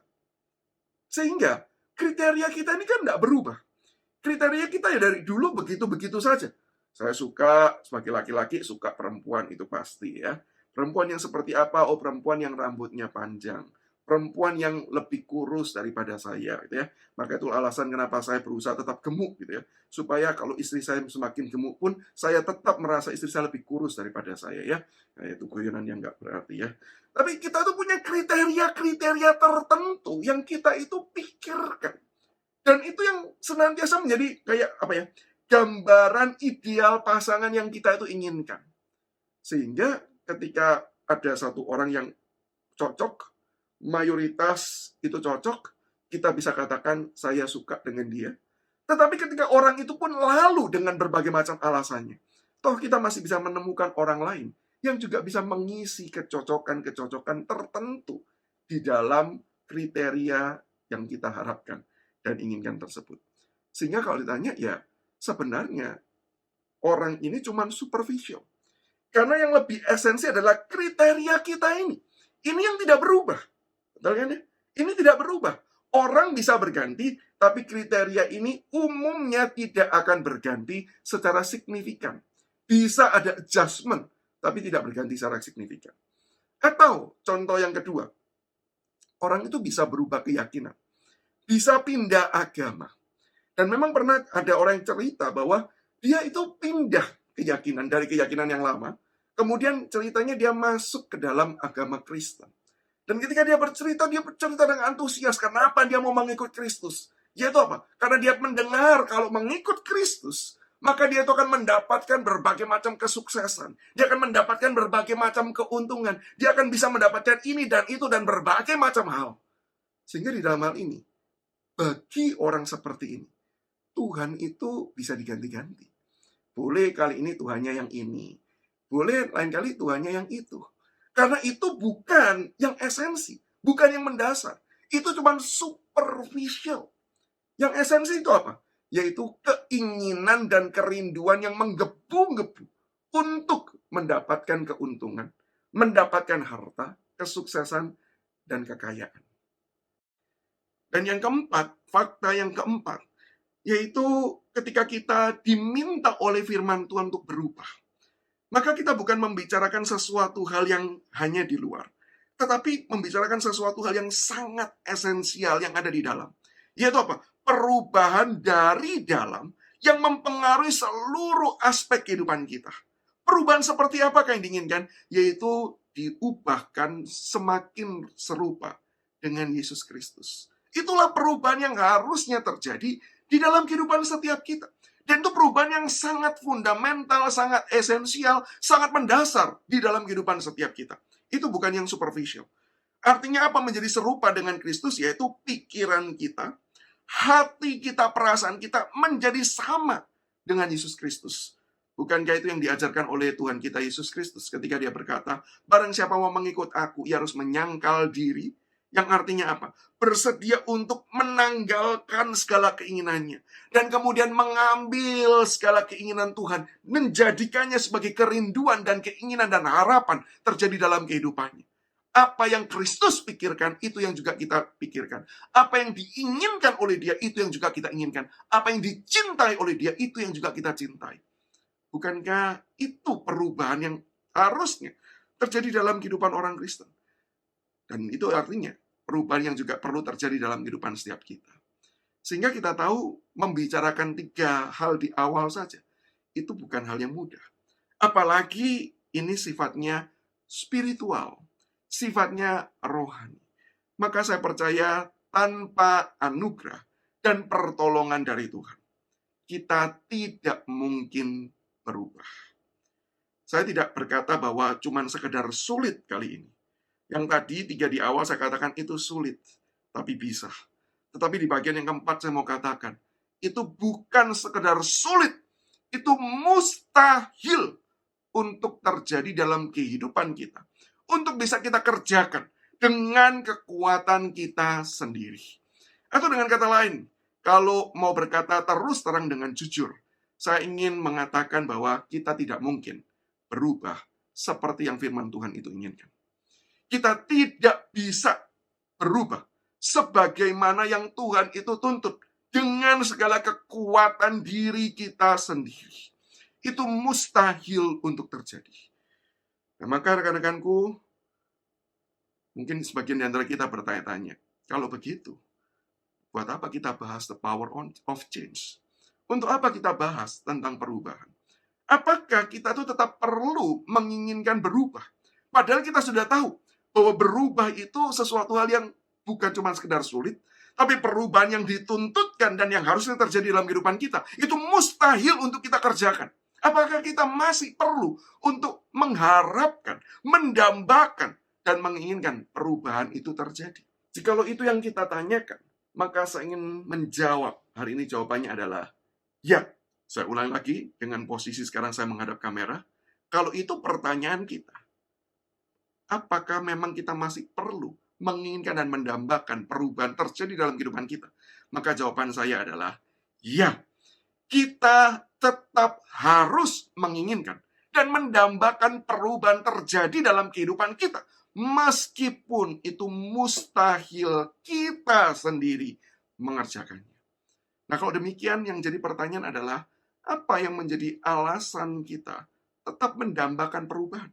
Sehingga kriteria kita ini kan tidak berubah. Kriteria kita ya dari dulu begitu-begitu saja. Saya suka, sebagai laki-laki, suka perempuan, itu pasti ya. Perempuan yang seperti apa? Oh, perempuan yang rambutnya panjang. Perempuan yang lebih kurus daripada saya, gitu ya. Maka itu alasan kenapa saya berusaha tetap gemuk, gitu ya. Supaya kalau istri saya semakin gemuk pun, saya tetap merasa istri saya lebih kurus daripada saya, ya. Nah, itu guyonan yang nggak berarti, ya. Tapi kita tuh punya kriteria-kriteria tertentu yang kita itu pikirkan. Dan itu yang senantiasa menjadi kayak apa ya? Gambaran ideal pasangan yang kita itu inginkan. Sehingga ketika ada satu orang yang cocok, mayoritas itu cocok, kita bisa katakan saya suka dengan dia. Tetapi ketika orang itu pun lalu dengan berbagai macam alasannya, toh kita masih bisa menemukan orang lain yang juga bisa mengisi kecocokan-kecocokan tertentu di dalam kriteria yang kita harapkan dan inginkan tersebut. Sehingga kalau ditanya, ya sebenarnya orang ini cuma superficial. Karena yang lebih esensi adalah kriteria kita ini. Ini yang tidak berubah. Betul kan ya? Ini tidak berubah. Orang bisa berganti, tapi kriteria ini umumnya tidak akan berganti secara signifikan. Bisa ada adjustment, tapi tidak berganti secara signifikan. Atau contoh yang kedua, orang itu bisa berubah keyakinan, bisa pindah agama. Dan memang pernah ada orang yang cerita bahwa dia itu pindah keyakinan dari keyakinan yang lama, kemudian ceritanya dia masuk ke dalam agama Kristen. Dan ketika dia bercerita dengan antusias. Kenapa dia mau mengikut Kristus? Yaitu apa? Karena dia mendengar kalau mengikut Kristus, maka dia itu akan mendapatkan berbagai macam kesuksesan. Dia akan mendapatkan berbagai macam keuntungan. Dia akan bisa mendapatkan ini dan itu dan berbagai macam hal. Sehingga di dalam hal ini, bagi orang seperti ini, Tuhan itu bisa diganti-ganti. Boleh kali ini Tuhannya yang ini. Boleh lain kali Tuhannya yang itu. Karena itu bukan yang esensi. Bukan yang mendasar. Itu cuma superficial. Yang esensi itu apa? Yaitu keinginan dan kerinduan yang menggebu-gebu untuk mendapatkan keuntungan, mendapatkan harta, kesuksesan, dan kekayaan. Dan yang keempat, fakta yang keempat, yaitu ketika kita diminta oleh firman Tuhan untuk berubah, maka kita bukan membicarakan sesuatu hal yang hanya di luar, tetapi membicarakan sesuatu hal yang sangat esensial yang ada di dalam. Yaitu apa? Perubahan dari dalam yang mempengaruhi seluruh aspek kehidupan kita. Perubahan seperti apakah yang diinginkan? Yaitu diubahkan semakin serupa dengan Yesus Kristus. Itulah perubahan yang harusnya terjadi di dalam kehidupan setiap kita. Dan itu perubahan yang sangat fundamental, sangat esensial, sangat mendasar di dalam kehidupan setiap kita. Itu bukan yang superficial. Artinya apa menjadi serupa dengan Kristus? Yaitu pikiran kita, hati kita, perasaan kita menjadi sama dengan Yesus Kristus. Bukankah itu yang diajarkan oleh Tuhan kita Yesus Kristus ketika dia berkata, barang siapa mau mengikut aku, ia harus menyangkal diri. Yang artinya apa? Bersedia untuk menanggalkan segala keinginannya. Dan kemudian mengambil segala keinginan Tuhan. Menjadikannya sebagai kerinduan dan keinginan dan harapan terjadi dalam kehidupannya. Apa yang Kristus pikirkan, itu yang juga kita pikirkan. Apa yang diinginkan oleh dia, itu yang juga kita inginkan. Apa yang dicintai oleh dia, itu yang juga kita cintai. Bukankah itu perubahan yang harusnya terjadi dalam kehidupan orang Kristen? Dan itu artinya perubahan yang juga perlu terjadi dalam kehidupan setiap kita. Sehingga kita tahu membicarakan 3 hal di awal saja, itu bukan hal yang mudah. Apalagi ini sifatnya spiritual, sifatnya rohani. Maka saya percaya tanpa anugerah dan pertolongan dari Tuhan, kita tidak mungkin berubah. Saya tidak berkata bahwa cuma sekedar sulit kali ini. Yang tadi 3 di awal saya katakan itu sulit, tapi bisa. Tetapi di bagian yang keempat saya mau katakan, itu bukan sekedar sulit, itu mustahil untuk terjadi dalam kehidupan kita. Untuk bisa kita kerjakan dengan kekuatan kita sendiri. Atau dengan kata lain, kalau mau berkata terus terang dengan jujur, saya ingin mengatakan bahwa kita tidak mungkin berubah seperti yang firman Tuhan itu inginkan. Kita tidak bisa berubah sebagaimana yang Tuhan itu tuntut dengan segala kekuatan diri kita sendiri. Itu mustahil untuk terjadi. Nah, maka rekan-rekanku, mungkin sebagian di antara kita bertanya-tanya, kalau begitu, buat apa kita bahas the power of change? Untuk apa kita bahas tentang perubahan? Apakah kita tuh tetap perlu menginginkan berubah? Padahal kita sudah tahu bahwa berubah itu sesuatu hal yang bukan cuma sekedar sulit, tapi perubahan yang dituntutkan dan yang harusnya terjadi dalam kehidupan kita, itu mustahil untuk kita kerjakan. Apakah kita masih perlu untuk mengharapkan, mendambakan, dan menginginkan perubahan itu terjadi? Jikalau itu yang kita tanyakan, maka saya ingin menjawab. Hari ini jawabannya adalah ya. Saya ulang lagi dengan posisi sekarang saya menghadap kamera. Kalau itu pertanyaan kita, apakah memang kita masih perlu menginginkan dan mendambakan perubahan terjadi dalam kehidupan kita? Maka jawaban saya adalah ya. Kita tetap harus menginginkan dan mendambakan perubahan terjadi dalam kehidupan kita. Meskipun itu mustahil kita sendiri mengerjakannya. Nah, kalau demikian yang jadi pertanyaan adalah, apa yang menjadi alasan kita tetap mendambakan perubahan?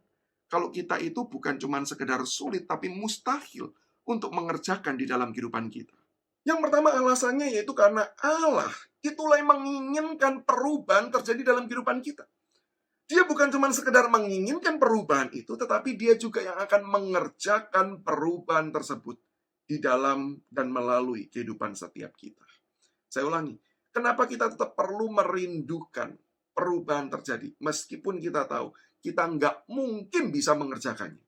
Kalau kita itu bukan cuma sekedar sulit, tapi mustahil untuk mengerjakan di dalam kehidupan kita. Yang pertama alasannya yaitu karena Allah itulah yang menginginkan perubahan terjadi dalam kehidupan kita. Dia bukan cuma sekedar menginginkan perubahan itu, tetapi dia juga yang akan mengerjakan perubahan tersebut di dalam dan melalui kehidupan setiap kita. Saya ulangi, kenapa kita tetap perlu merindukan perubahan terjadi, meskipun kita tahu kita nggak mungkin bisa mengerjakannya.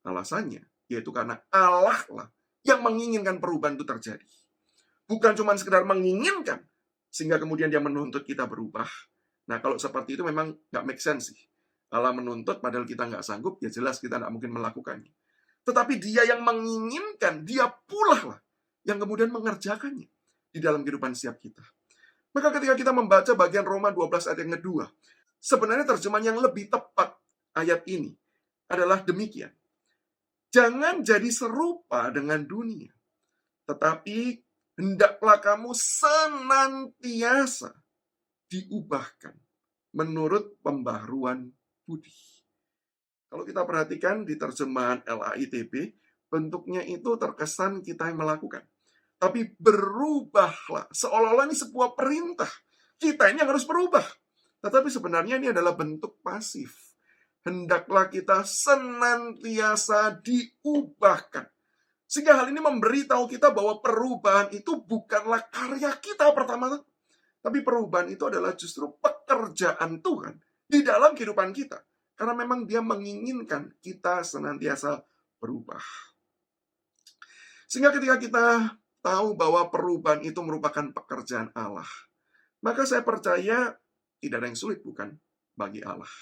Alasannya, yaitu karena Allah lah yang menginginkan perubahan itu terjadi. Bukan cuma sekedar menginginkan, sehingga kemudian dia menuntut kita berubah. Nah, kalau seperti itu memang nggak make sense sih. Allah menuntut, padahal kita nggak sanggup, ya jelas kita nggak mungkin melakukannya. Tetapi dia yang menginginkan, dia pula lah yang kemudian mengerjakannya di dalam kehidupan setiap kita. Maka ketika kita membaca bagian Roma 12 ayat yang kedua, sebenarnya terjemahan yang lebih tepat ayat ini adalah demikian. Jangan jadi serupa dengan dunia, tetapi hendaklah kamu senantiasa diubahkan menurut pembaharuan budi. Kalau kita perhatikan di terjemahan LAITB, bentuknya itu terkesan kita yang melakukan. Tapi berubahlah, seolah-olah ini sebuah perintah. Kita ini yang harus berubah. Tetapi sebenarnya ini adalah bentuk pasif. Hendaklah kita senantiasa diubahkan. Sehingga hal ini memberitahu kita bahwa perubahan itu bukanlah karya kita pertama-tama. Tapi perubahan itu adalah justru pekerjaan Tuhan di dalam kehidupan kita. Karena memang dia menginginkan kita senantiasa berubah. Sehingga ketika kita tahu bahwa perubahan itu merupakan pekerjaan Allah, maka saya percaya tidak ada yang sulit, bukan, bagi Allah.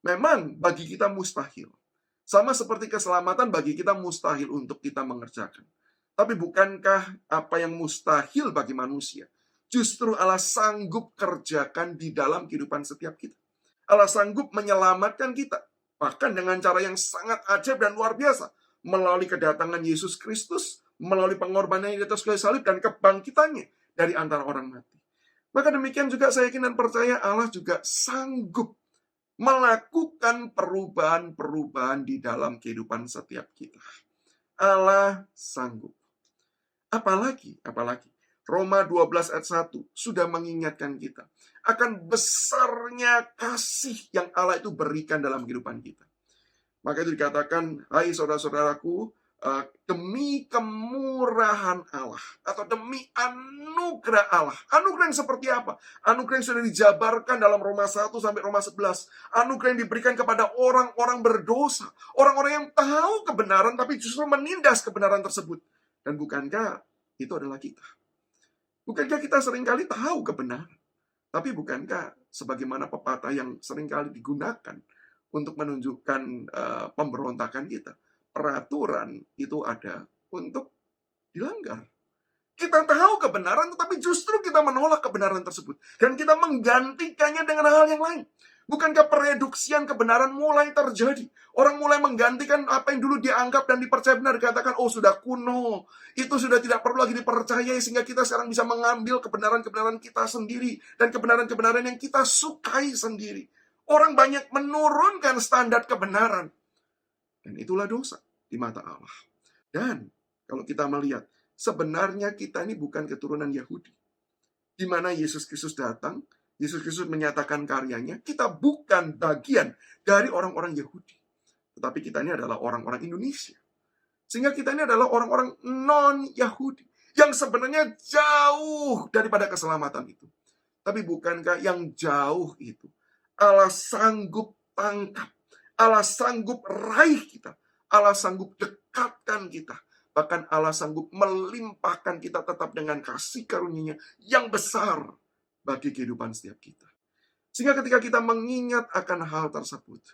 Memang bagi kita mustahil. Sama seperti keselamatan bagi kita mustahil untuk kita mengerjakan. Tapi bukankah apa yang mustahil bagi manusia justru Allah sanggup kerjakan di dalam kehidupan setiap kita. Allah sanggup menyelamatkan kita, bahkan dengan cara yang sangat ajaib dan luar biasa, melalui kedatangan Yesus Kristus, melalui pengorbanan di atas kayu salib, dan kebangkitannya dari antara orang mati. Maka demikian juga saya yakin dan percaya Allah juga sanggup melakukan perubahan-perubahan di dalam kehidupan setiap kita. Allah sanggup. Apalagi, Roma 12 ayat 1 sudah mengingatkan kita akan besarnya kasih yang Allah itu berikan dalam kehidupan kita. Maka itu dikatakan, hai saudara-saudaraku, demi kemurahan Allah atau demi anugerah Allah. Anugerah yang seperti apa? Anugerah yang sudah dijabarkan dalam Roma 1 sampai Roma 11. Anugerah yang diberikan kepada orang-orang berdosa, orang-orang yang tahu kebenaran tapi justru menindas kebenaran tersebut. Dan bukankah itu adalah kita? Bukankah kita seringkali tahu kebenaran? Tapi bukankah sebagaimana pepatah yang seringkali digunakan untuk menunjukkan pemberontakan kita, peraturan itu ada untuk dilanggar. Kita tahu kebenaran, tetapi justru kita menolak kebenaran tersebut. Dan kita menggantikannya dengan hal yang lain. Bukankah pereduksian kebenaran mulai terjadi? Orang mulai menggantikan apa yang dulu dianggap dan dipercaya benar. Dikatakan, oh sudah kuno. Itu sudah tidak perlu lagi dipercayai. Sehingga kita sekarang bisa mengambil kebenaran-kebenaran kita sendiri. Dan kebenaran-kebenaran yang kita sukai sendiri. Orang banyak menurunkan standar kebenaran. Dan itulah dosa di mata Allah. Dan kalau kita melihat, sebenarnya kita ini bukan keturunan Yahudi. Di mana Yesus Kristus datang, Yesus Kristus menyatakan karyanya, kita bukan bagian dari orang-orang Yahudi. Tetapi kita ini adalah orang-orang Indonesia. Sehingga kita ini adalah orang-orang non-Yahudi. Yang sebenarnya jauh daripada keselamatan itu. Tapi bukankah yang jauh itu Allah sanggup tangkap, Allah sanggup raih kita, Allah sanggup dekatkan kita. Bahkan Allah sanggup melimpahkan kita tetap dengan kasih karunia-Nya yang besar bagi kehidupan setiap kita. Sehingga ketika kita mengingat akan hal tersebut,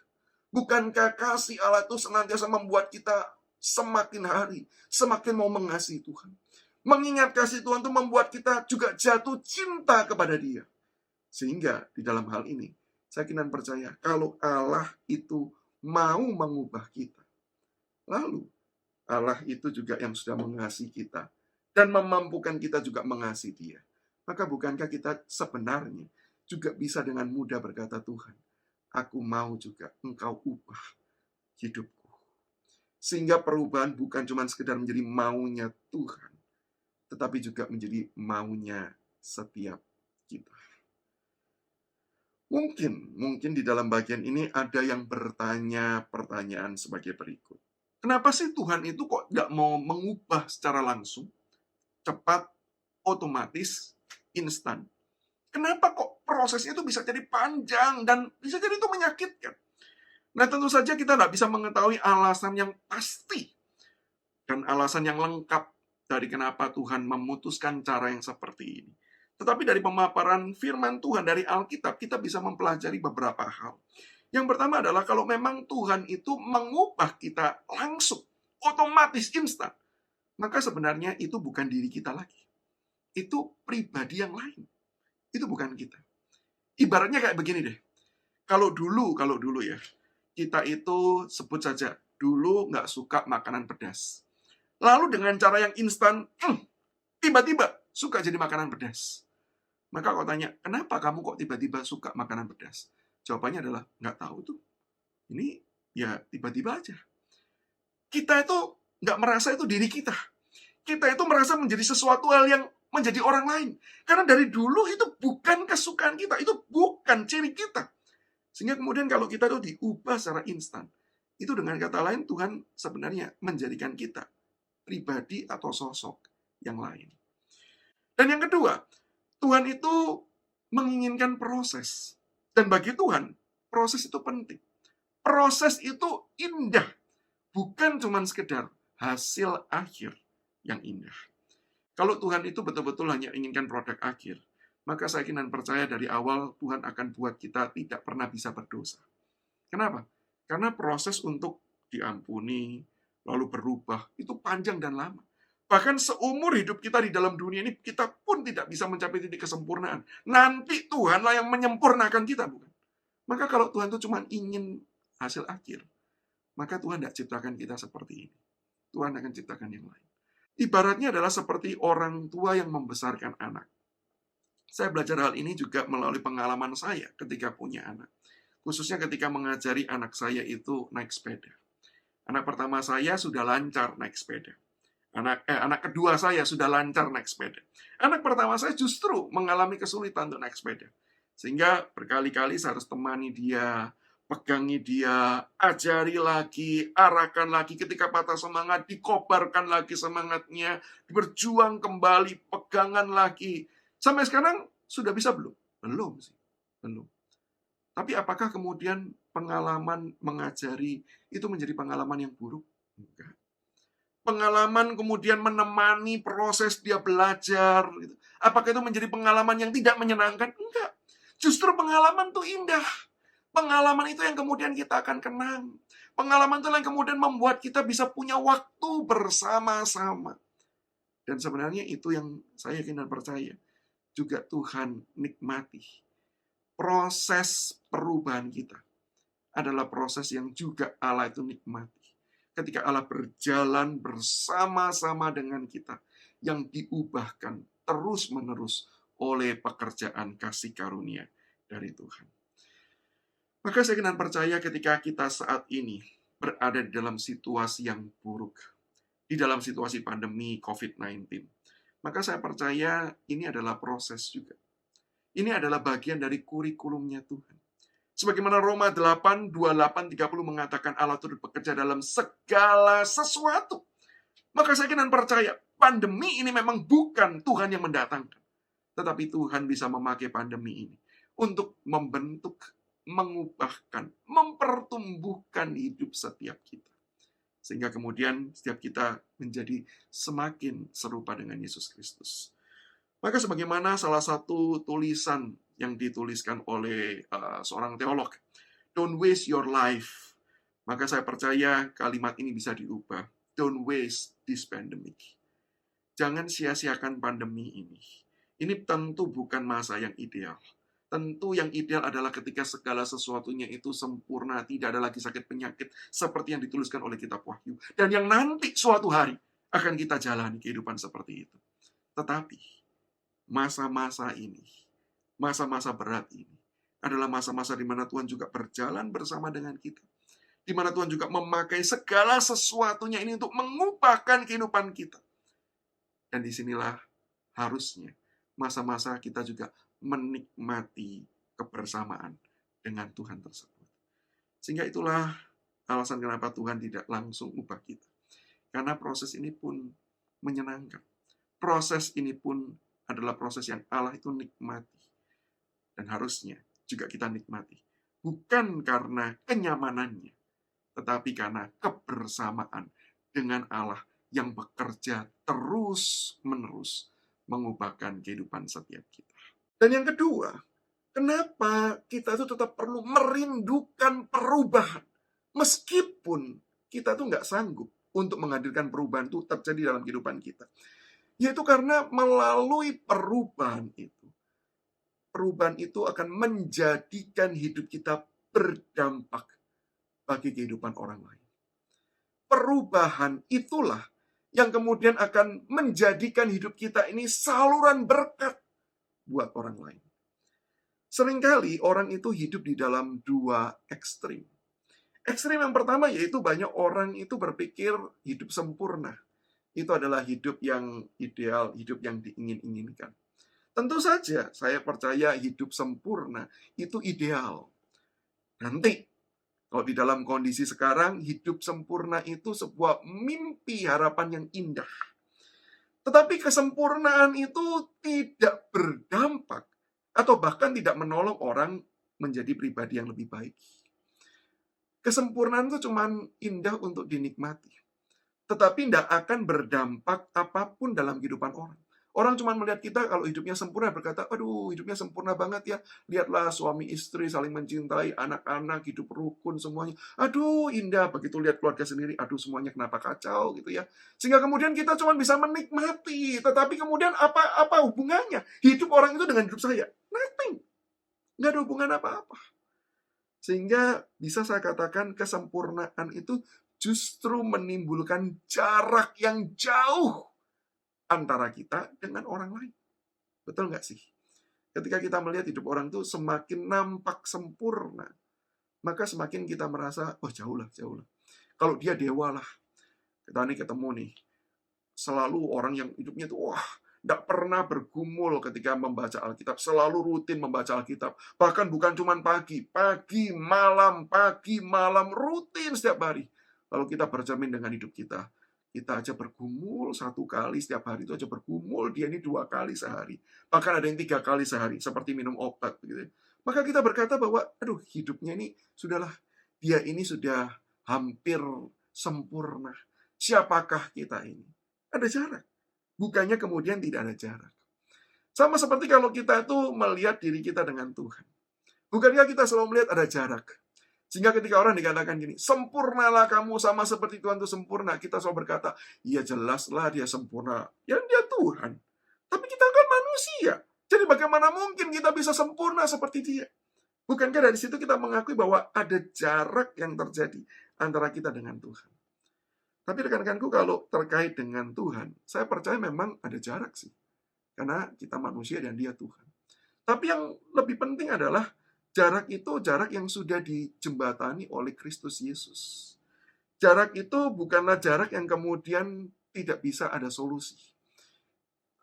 bukankah kasih Allah itu senantiasa membuat kita semakin hari, semakin mau mengasihi Tuhan. Mengingat kasih Tuhan itu membuat kita juga jatuh cinta kepada Dia. Sehingga di dalam hal ini, saya yakin dan percaya, kalau Allah itu mau mengubah kita, lalu Allah itu juga yang sudah mengasihi kita dan memampukan kita juga mengasihi Dia. Maka bukankah kita sebenarnya juga bisa dengan mudah berkata, Tuhan, aku mau juga Engkau ubah hidupku. Sehingga perubahan bukan cuma sekedar menjadi maunya Tuhan, tetapi juga menjadi maunya setiap kita. Mungkin di dalam bagian ini ada yang bertanya pertanyaan sebagai berikut. Kenapa sih Tuhan itu kok nggak mau mengubah secara langsung, cepat, otomatis, instan? Kenapa kok prosesnya itu bisa jadi panjang dan bisa jadi itu menyakitkan? Nah, tentu saja kita nggak bisa mengetahui alasan yang pasti dan alasan yang lengkap dari kenapa Tuhan memutuskan cara yang seperti ini. Tetapi dari pemaparan firman Tuhan dari Alkitab, kita bisa mempelajari beberapa hal. Yang pertama adalah kalau memang Tuhan itu mengubah kita langsung, otomatis, instan, maka sebenarnya itu bukan diri kita lagi. Itu pribadi yang lain. Itu bukan kita. Ibaratnya kayak begini deh. Kalau dulu ya, kita itu sebut saja, dulu nggak suka makanan pedas. Lalu dengan cara yang instan, tiba-tiba suka jadi makanan pedas. Maka kau tanya, kenapa kamu kok tiba-tiba suka makanan pedas? Jawabannya adalah, nggak tahu tuh. Ini ya tiba-tiba aja. Kita itu nggak merasa itu diri kita. Kita itu merasa menjadi sesuatu hal yang menjadi orang lain. Karena dari dulu itu bukan kesukaan kita, itu bukan ciri kita. Sehingga kemudian kalau kita itu diubah secara instan, itu dengan kata lain Tuhan sebenarnya menjadikan kita pribadi atau sosok yang lain. Dan yang kedua, Tuhan itu menginginkan proses. Dan bagi Tuhan, proses itu penting. Proses itu indah. Bukan cuma sekedar hasil akhir yang indah. Kalau Tuhan itu betul-betul hanya inginkan produk akhir, maka saya yakin dan percaya dari awal Tuhan akan buat kita tidak pernah bisa berdosa. Kenapa? Karena proses untuk diampuni, lalu berubah, itu panjang dan lama. Bahkan seumur hidup kita di dalam dunia ini, kita pun tidak bisa mencapai titik kesempurnaan. Nanti Tuhanlah yang menyempurnakan kita, bukan? Maka kalau Tuhan itu cuma ingin hasil akhir, maka Tuhan tidak ciptakan kita seperti ini. Tuhan akan ciptakan yang lain. Ibaratnya adalah seperti orang tua yang membesarkan anak. Saya belajar hal ini juga melalui pengalaman saya ketika punya anak. Khususnya ketika mengajari anak saya itu naik sepeda. Anak pertama saya sudah lancar naik sepeda. Anak kedua saya sudah lancar naik sepeda. Anak pertama saya justru mengalami kesulitan untuk naik sepeda. Sehingga berkali-kali saya harus temani dia, pegangi dia, ajari lagi, arahkan lagi. Ketika patah semangat, dikobarkan lagi semangatnya, berjuang kembali, pegangan lagi. Sampai sekarang sudah bisa belum? Belum sih, belum. Tapi apakah kemudian pengalaman mengajari itu menjadi pengalaman yang buruk? Enggak. Pengalaman kemudian menemani proses dia belajar. Apakah itu menjadi pengalaman yang tidak menyenangkan? Enggak. Justru pengalaman itu indah. Pengalaman itu yang kemudian kita akan kenang. Pengalaman itu yang kemudian membuat kita bisa punya waktu bersama-sama. Dan sebenarnya itu yang saya yakin dan percaya. Juga Tuhan nikmati. Proses perubahan kita adalah proses yang juga Allah itu nikmati. Ketika Allah berjalan bersama-sama dengan kita, yang diubahkan terus-menerus oleh pekerjaan kasih karunia dari Tuhan. Maka saya kenal percaya ketika kita saat ini berada di dalam situasi yang buruk, di dalam situasi pandemi COVID-19, maka saya percaya ini adalah proses juga. Ini adalah bagian dari kurikulumnya Tuhan. Sebagaimana Roma 8, 28, 30 mengatakan Allah turut bekerja dalam segala sesuatu. Maka saya yakin dan percaya, pandemi ini memang bukan Tuhan yang mendatangkan. Tetapi Tuhan bisa memakai pandemi ini untuk membentuk, mengubahkan, mempertumbuhkan hidup setiap kita. Sehingga kemudian setiap kita menjadi semakin serupa dengan Yesus Kristus. Maka sebagaimana salah satu tulisan yang dituliskan oleh seorang teolog, don't waste your life. Maka saya percaya kalimat ini bisa diubah. Don't waste this pandemic. Jangan sia-siakan pandemi ini. Ini tentu bukan masa yang ideal. Tentu yang ideal adalah ketika segala sesuatunya itu sempurna, tidak ada lagi sakit penyakit, seperti yang dituliskan oleh kitab Wahyu. Dan yang nanti suatu hari akan kita jalani kehidupan seperti itu. Tetapi masa-masa ini, masa-masa berat ini adalah masa-masa di mana Tuhan juga berjalan bersama dengan kita. di mana Tuhan juga memakai segala sesuatunya ini untuk mengubahkan kehidupan kita. Dan disinilah harusnya masa-masa kita juga menikmati kebersamaan dengan Tuhan tersebut. Sehingga itulah alasan kenapa Tuhan tidak langsung ubah kita. Karena proses ini pun menyenangkan. Proses ini pun adalah proses yang Allah itu nikmati. Dan harusnya juga kita nikmati. Bukan karena kenyamanannya, tetapi karena kebersamaan dengan Allah yang bekerja terus-menerus mengubahkan kehidupan setiap kita. Dan yang kedua, kenapa kita itu tetap perlu merindukan perubahan? Meskipun kita tuh nggak sanggup untuk menghadirkan perubahan itu terjadi dalam kehidupan kita. Yaitu karena melalui perubahan itu akan menjadikan hidup kita berdampak bagi kehidupan orang lain. Perubahan itulah yang kemudian akan menjadikan hidup kita ini saluran berkat buat orang lain. Seringkali orang itu hidup di dalam dua ekstrim. Ekstrim yang pertama yaitu banyak orang itu berpikir hidup sempurna. Itu adalah hidup yang ideal, hidup yang diingin-inginkan. Tentu saja saya percaya hidup sempurna itu ideal. Nanti, kalau di dalam kondisi sekarang, hidup sempurna itu sebuah mimpi harapan yang indah. Tetapi kesempurnaan itu tidak berdampak atau bahkan tidak menolong orang menjadi pribadi yang lebih baik. Kesempurnaan itu cuma indah untuk dinikmati. Tetapi tidak akan berdampak apapun dalam kehidupan orang. Orang cuma melihat kita kalau hidupnya sempurna, berkata, aduh hidupnya sempurna banget ya. Lihatlah suami istri saling mencintai, anak-anak hidup rukun semuanya. Aduh indah, begitu lihat keluarga sendiri, aduh semuanya kenapa kacau gitu ya. Sehingga kemudian kita cuma bisa menikmati. Tetapi kemudian apa hubungannya hidup orang itu dengan hidup saya? Nothing. Nggak ada hubungan apa-apa. Sehingga bisa saya katakan kesempurnaan itu justru menimbulkan jarak yang jauh antara kita dengan orang lain. Betul nggak sih? Ketika kita melihat hidup orang itu semakin nampak sempurna, maka semakin kita merasa, oh jauh lah. Kalau dia dewa lah. Kita nih ketemu nih, selalu orang yang hidupnya itu, tidak pernah bergumul ketika membaca Alkitab, selalu rutin membaca Alkitab. Bahkan bukan cuma pagi malam, rutin setiap hari. Lalu kita bercermin dengan hidup kita. Kita aja bergumul 1 kali setiap hari, itu aja bergumul, dia ini 2 kali sehari. Bahkan ada yang 3 kali sehari, seperti minum obat. Gitu. Maka kita berkata bahwa, aduh hidupnya ini, sudahlah, dia ini sudah hampir sempurna. Siapakah kita ini? Ada jarak. Bukannya kemudian tidak ada jarak. Sama seperti kalau kita itu melihat diri kita dengan Tuhan. Bukankah kita selalu melihat ada jarak? Sehingga ketika orang dikatakan gini, sempurnalah kamu sama seperti Tuhan itu sempurna. Kita selalu berkata, ya jelaslah dia sempurna. Ya dia Tuhan. Tapi kita kan manusia. Jadi bagaimana mungkin kita bisa sempurna seperti dia? Bukankah dari situ kita mengakui bahwa ada jarak yang terjadi antara kita dengan Tuhan? Tapi rekan-rekanku kalau terkait dengan Tuhan, saya percaya memang ada jarak sih. Karena kita manusia dan dia Tuhan. Tapi yang lebih penting adalah jarak itu jarak yang sudah dijembatani oleh Kristus Yesus. Jarak itu bukanlah jarak yang kemudian tidak bisa ada solusi.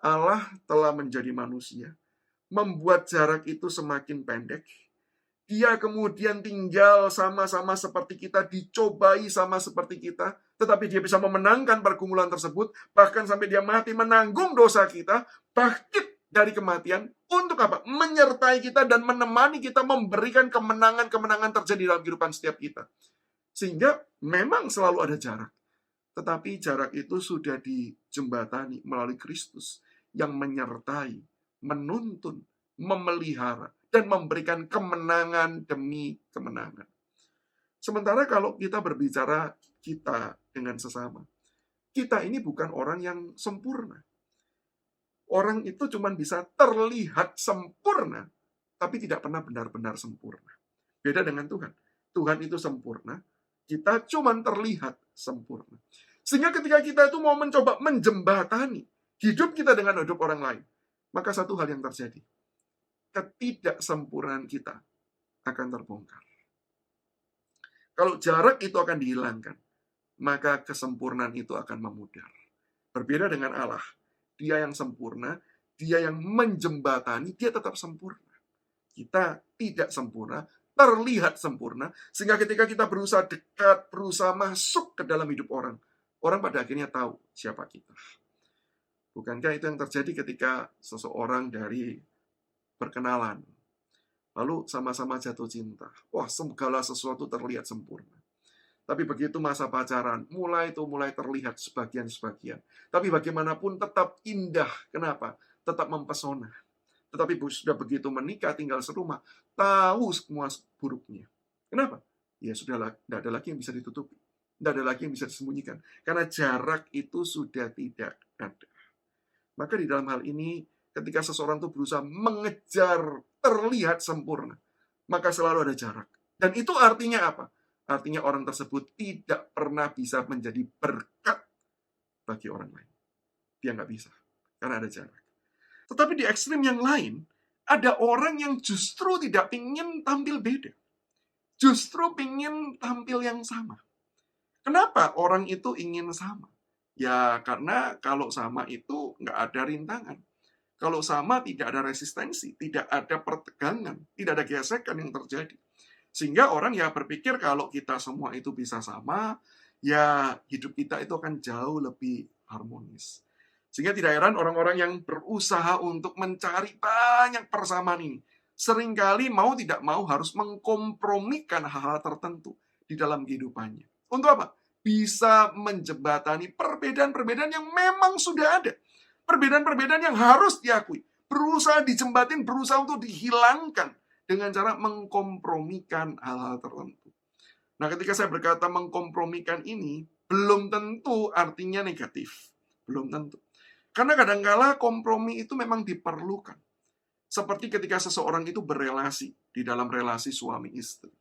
Allah telah menjadi manusia, membuat jarak itu semakin pendek. Dia kemudian tinggal sama-sama seperti kita, dicobai sama seperti kita, tetapi dia bisa memenangkan pergumulan tersebut, bahkan sampai dia mati menanggung dosa kita, bangkit dari kematian, untuk apa? Menyertai kita dan menemani kita, memberikan kemenangan-kemenangan terjadi dalam kehidupan setiap kita. Sehingga memang selalu ada jarak. Tetapi jarak itu sudah dijembatani melalui Kristus yang menyertai, menuntun, memelihara, dan memberikan kemenangan demi kemenangan. Sementara kalau kita berbicara kita dengan sesama, kita ini bukan orang yang sempurna. Orang itu cuma bisa terlihat sempurna, tapi tidak pernah benar-benar sempurna. Beda dengan Tuhan. Tuhan itu sempurna, kita cuma terlihat sempurna. Sehingga ketika kita itu mau mencoba menjembatani hidup kita dengan hidup orang lain, maka satu hal yang terjadi. Ketidaksempurnaan kita akan terbongkar. Kalau jarak itu akan dihilangkan, maka kesempurnaan itu akan memudar. Berbeda dengan Allah, dia yang sempurna, dia yang menjembatani, dia tetap sempurna. Kita tidak sempurna, terlihat sempurna, sehingga ketika kita berusaha dekat, berusaha masuk ke dalam hidup orang, orang pada akhirnya tahu siapa kita. Bukankah itu yang terjadi ketika seseorang dari berkenalan, lalu sama-sama jatuh cinta. Wah, segala sesuatu terlihat sempurna. Tapi begitu masa pacaran, mulai terlihat sebagian-sebagian. Tapi bagaimanapun tetap indah. Kenapa? Tetap mempesona. Tetapi sudah begitu menikah, tinggal serumah, tahu semua buruknya. Kenapa? Ya sudah, tidak ada lagi yang bisa ditutupi. Tidak ada lagi yang bisa disembunyikan. Karena jarak itu sudah tidak ada. Maka di dalam hal ini, ketika seseorang itu berusaha mengejar terlihat sempurna, maka selalu ada jarak. Dan itu artinya apa? Artinya orang tersebut tidak pernah bisa menjadi berkat bagi orang lain. Dia nggak bisa, karena ada jarak. Tetapi di ekstrim yang lain, ada orang yang justru tidak ingin tampil beda. Justru ingin tampil yang sama. Kenapa orang itu ingin sama? Ya karena kalau sama itu nggak ada rintangan. Kalau sama tidak ada resistensi, tidak ada pertegangan, tidak ada gesekan yang terjadi. Sehingga orang ya berpikir kalau kita semua itu bisa sama, ya hidup kita itu akan jauh lebih harmonis. Sehingga tidak heran orang-orang yang berusaha untuk mencari banyak persamaan ini, seringkali mau tidak mau harus mengkompromikan hal-hal tertentu di dalam kehidupannya. Untuk apa? Bisa menjembatani perbedaan-perbedaan yang memang sudah ada. Perbedaan-perbedaan yang harus diakui. Berusaha dijembatin, berusaha untuk dihilangkan dengan cara mengkompromikan hal-hal tertentu. Nah, ketika saya berkata mengkompromikan ini, belum tentu artinya negatif. Belum tentu. Karena kadang-kala kompromi itu memang diperlukan. Seperti ketika seseorang itu berelasi di dalam relasi suami istri.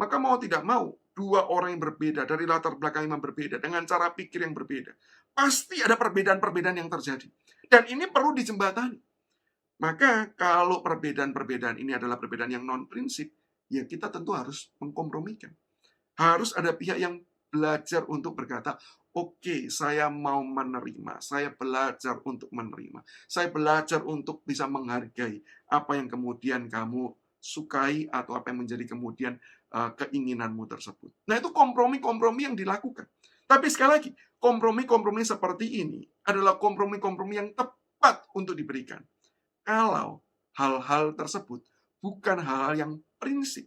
Maka mau tidak mau, dua orang yang berbeda, dari latar belakang yang berbeda, dengan cara pikir yang berbeda, pasti ada perbedaan-perbedaan yang terjadi. Dan ini perlu dijembatani. Maka kalau perbedaan-perbedaan ini adalah perbedaan yang non-prinsip, ya kita tentu harus mengkompromikan. Harus ada pihak yang belajar untuk berkata, oke, saya mau menerima, saya belajar untuk menerima, saya belajar untuk bisa menghargai apa yang kemudian kamu sukai atau apa yang menjadi kemudian keinginanmu tersebut. Nah, itu kompromi-kompromi yang dilakukan. Tapi sekali lagi, kompromi-kompromi seperti ini adalah kompromi-kompromi yang tepat untuk diberikan. Kalau hal-hal tersebut bukan hal-hal yang prinsip,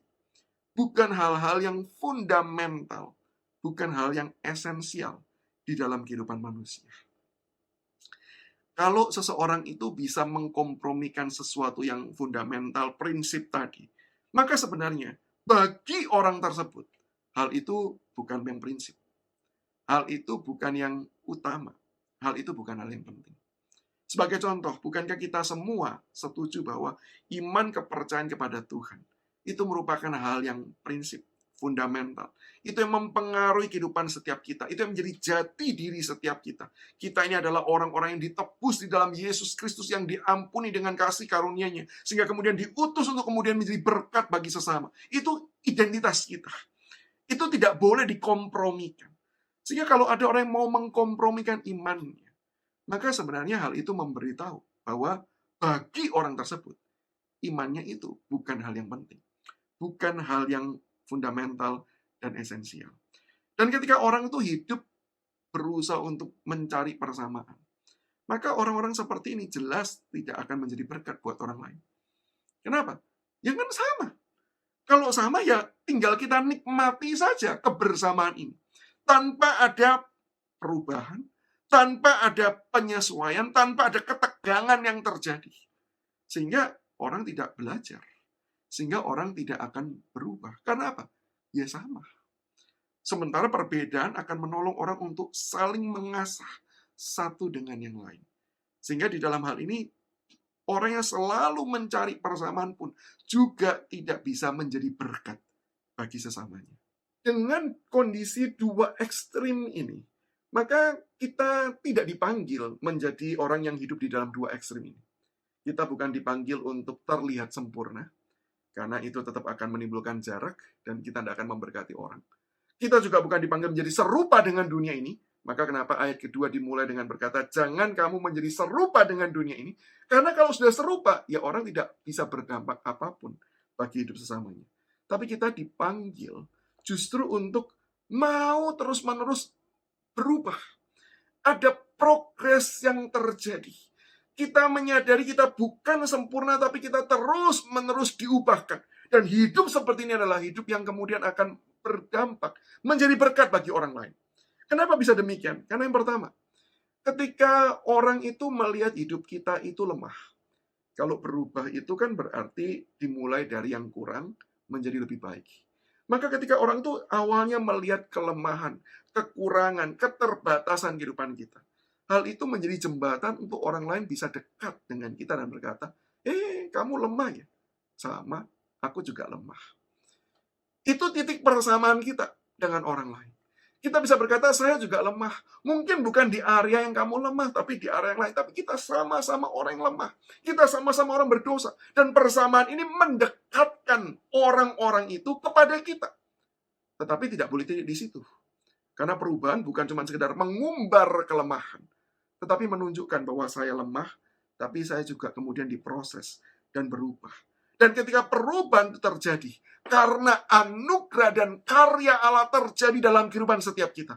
bukan hal-hal yang fundamental, bukan hal yang esensial di dalam kehidupan manusia. Kalau seseorang itu bisa mengkompromikan sesuatu yang fundamental, prinsip tadi, maka sebenarnya bagi orang tersebut, hal itu bukan yang prinsip. Hal itu bukan yang utama. Hal itu bukan hal yang penting. Sebagai contoh, bukankah kita semua setuju bahwa iman kepercayaan kepada Tuhan itu merupakan hal yang prinsip, fundamental. Itu yang mempengaruhi kehidupan setiap kita. Itu yang menjadi jati diri setiap kita. Kita ini adalah orang-orang yang ditebus di dalam Yesus Kristus yang diampuni dengan kasih karunia-Nya. Sehingga kemudian diutus untuk kemudian menjadi berkat bagi sesama. Itu identitas kita. Itu tidak boleh dikompromikan. Sehingga kalau ada orang yang mau mengkompromikan imannya, maka sebenarnya hal itu memberitahu bahwa bagi orang tersebut, imannya itu bukan hal yang penting. Bukan hal yang fundamental dan esensial. Dan ketika orang itu hidup berusaha untuk mencari persamaan, maka orang-orang seperti ini jelas tidak akan menjadi berkat buat orang lain. Kenapa? Ya kan sama. Kalau sama ya tinggal kita nikmati saja kebersamaan ini. Tanpa ada perubahan, tanpa ada penyesuaian, tanpa ada ketegangan yang terjadi. Sehingga orang tidak belajar. Sehingga orang tidak akan berubah. Karena apa? Ya sama. Sementara perbedaan akan menolong orang untuk saling mengasah satu dengan yang lain. Sehingga di dalam hal ini, orang yang selalu mencari persamaan pun juga tidak bisa menjadi berkat bagi sesamanya. Dengan kondisi dua ekstrim ini, maka kita tidak dipanggil menjadi orang yang hidup di dalam dua ekstrim ini. Kita bukan dipanggil untuk terlihat sempurna, karena itu tetap akan menimbulkan jarak dan kita tidak akan memberkati orang. Kita juga bukan dipanggil menjadi serupa dengan dunia ini. Maka kenapa ayat kedua dimulai dengan berkata, jangan kamu menjadi serupa dengan dunia ini. Karena kalau sudah serupa, ya orang tidak bisa berdampak apapun bagi hidup sesamanya. Tapi kita dipanggil justru untuk mau terus-menerus berubah. Ada progres yang terjadi. Kita menyadari kita bukan sempurna, tapi kita terus-menerus diubahkan. Dan hidup seperti ini adalah hidup yang kemudian akan berdampak, menjadi berkat bagi orang lain. Kenapa bisa demikian? Karena yang pertama, ketika orang itu melihat hidup kita itu lemah. Kalau berubah itu kan berarti dimulai dari yang kurang menjadi lebih baik. Maka ketika orang itu awalnya melihat kelemahan, kekurangan, keterbatasan kehidupan kita, hal itu menjadi jembatan untuk orang lain bisa dekat dengan kita dan berkata, kamu lemah ya? Sama, aku juga lemah. Itu titik persamaan kita dengan orang lain. Kita bisa berkata, saya juga lemah. Mungkin bukan di area yang kamu lemah, tapi di area yang lain. Tapi kita sama-sama orang yang lemah. Kita sama-sama orang berdosa. Dan persamaan ini mendekatkan orang-orang itu kepada kita. Tetapi tidak boleh di situ. Karena perubahan bukan cuma sekedar mengumbar kelemahan. Tetapi menunjukkan bahwa saya lemah, tapi saya juga kemudian diproses dan berubah. Dan ketika perubahan itu terjadi, karena anugerah dan karya Allah terjadi dalam kehidupan setiap kita,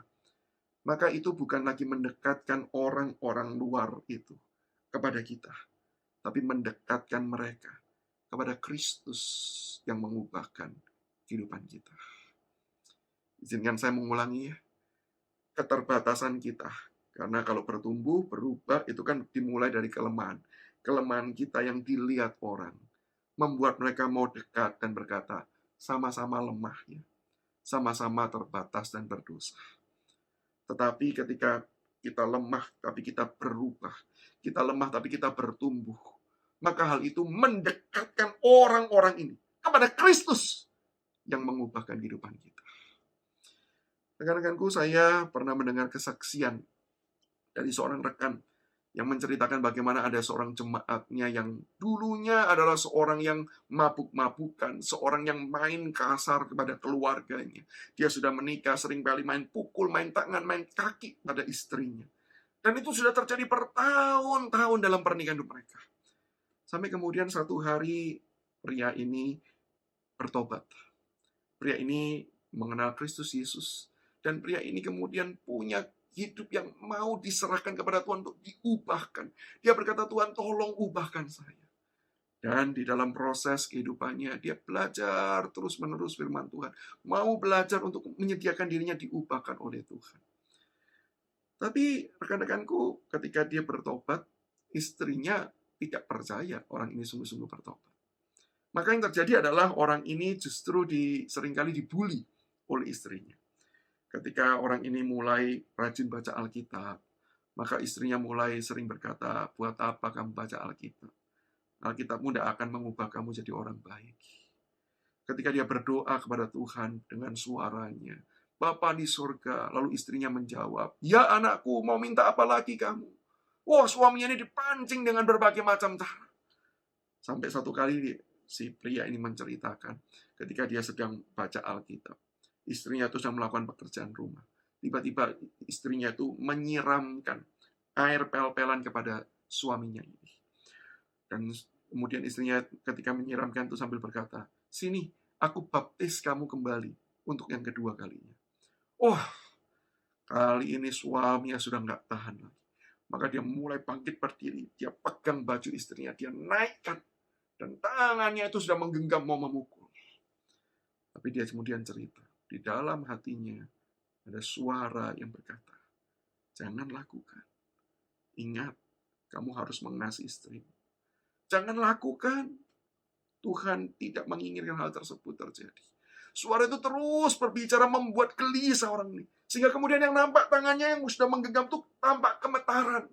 maka itu bukan lagi mendekatkan orang-orang luar itu kepada kita, tapi mendekatkan mereka kepada Kristus yang mengubahkan kehidupan kita. Izinkan saya mengulangi ya, keterbatasan kita. Karena kalau bertumbuh, berubah, itu kan dimulai dari kelemahan. Kelemahan kita yang dilihat orang, membuat mereka mau dekat dan berkata, sama-sama lemah ya, sama-sama terbatas dan berdosa. Tetapi ketika kita lemah, tapi kita berubah, kita lemah, tapi kita bertumbuh, maka hal itu mendekatkan orang-orang ini kepada Kristus yang mengubahkan kehidupan kita. Rekan-rekanku, saya pernah mendengar kesaksian dari seorang rekan yang menceritakan bagaimana ada seorang jemaatnya yang dulunya adalah seorang yang mabuk-mabukan, seorang yang main kasar kepada keluarganya. Dia sudah menikah, seringkali main pukul, main tangan, main kaki pada istrinya. Dan itu sudah terjadi bertahun-tahun dalam pernikahan mereka. Sampai kemudian satu hari pria ini bertobat. Pria ini mengenal Kristus Yesus. Dan pria ini kemudian punya hidup yang mau diserahkan kepada Tuhan untuk diubahkan. Dia berkata, Tuhan tolong ubahkan saya. Dan di dalam proses kehidupannya, dia belajar terus-menerus firman Tuhan. Mau belajar untuk menyediakan dirinya diubahkan oleh Tuhan. Tapi rekan-rekanku, ketika dia bertobat, istrinya tidak percaya orang ini sungguh-sungguh bertobat. Maka yang terjadi adalah orang ini justru seringkali dibully oleh istrinya. Ketika orang ini mulai rajin baca Alkitab, maka istrinya mulai sering berkata, buat apa kamu baca Alkitab? Alkitabmu tidak akan mengubah kamu jadi orang baik. Ketika dia berdoa kepada Tuhan dengan suaranya, Bapa di surga, lalu istrinya menjawab, ya anakku, mau minta apa lagi kamu? Wah, suaminya ini dipancing dengan berbagai macam cara. Sampai satu kali si pria ini menceritakan, ketika dia sedang baca Alkitab, istrinya itu sedang melakukan pekerjaan rumah. Tiba-tiba istrinya itu menyiramkan air pel-pelan kepada suaminya ini. Dan kemudian istrinya ketika menyiramkan itu sambil berkata, sini, aku baptis kamu kembali untuk yang kedua kalinya. Kali ini suaminya sudah nggak tahan lagi. Maka dia mulai bangkit berdiri. Dia pegang baju istrinya, dia naikkan. Dan tangannya itu sudah menggenggam mau memukul. Tapi dia kemudian cerita. Di dalam hatinya ada suara yang berkata, jangan lakukan. Ingat, kamu harus mengasihi istrimu. Jangan lakukan. Tuhan tidak menginginkan hal tersebut terjadi. Suara itu terus berbicara membuat gelisah orang ini. Sehingga kemudian yang nampak tangannya yang sudah menggenggam itu tampak gemetaran.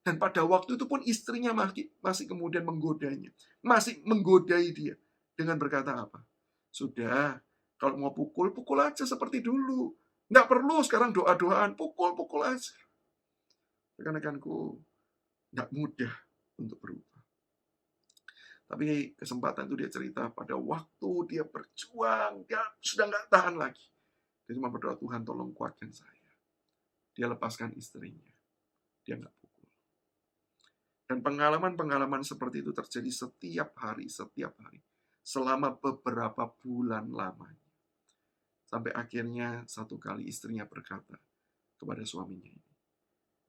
Dan pada waktu itu pun istrinya masih kemudian menggodanya. Masih menggodai dia. Dengan berkata apa? Sudah, kalau mau pukul, pukul aja seperti dulu. Nggak perlu sekarang doa-doaan, pukul aja. Rekan-rekanku, nggak mudah untuk berubah. Tapi kesempatan itu dia cerita pada waktu dia berjuang, dia sudah nggak tahan lagi. Dia cuma berdoa, Tuhan tolong kuatkan saya. Dia lepaskan istrinya. Dia nggak pukul. Dan pengalaman-pengalaman seperti itu terjadi setiap hari. Selama beberapa bulan lamanya. Sampai akhirnya satu kali istrinya berkata kepada suaminya ini.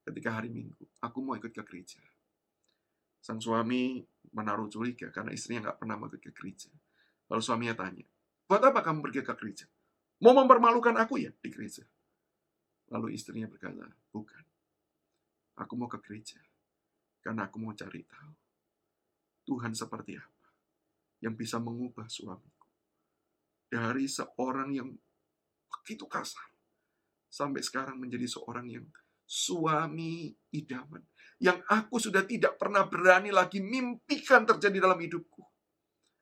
Ketika hari Minggu, aku mau ikut ke gereja. Sang suami menaruh curiga karena istrinya nggak pernah mau ikut ke gereja. Lalu suaminya tanya, buat apa kamu pergi ke gereja? Mau mempermalukan aku ya di gereja? Lalu istrinya berkata, bukan. Aku mau ke gereja karena aku mau cari tahu Tuhan seperti apa yang bisa mengubah suamiku. Dari seorang yang begitu kasar sampai sekarang menjadi seorang yang suami idaman. Yang aku sudah tidak pernah berani lagi mimpikan terjadi dalam hidupku.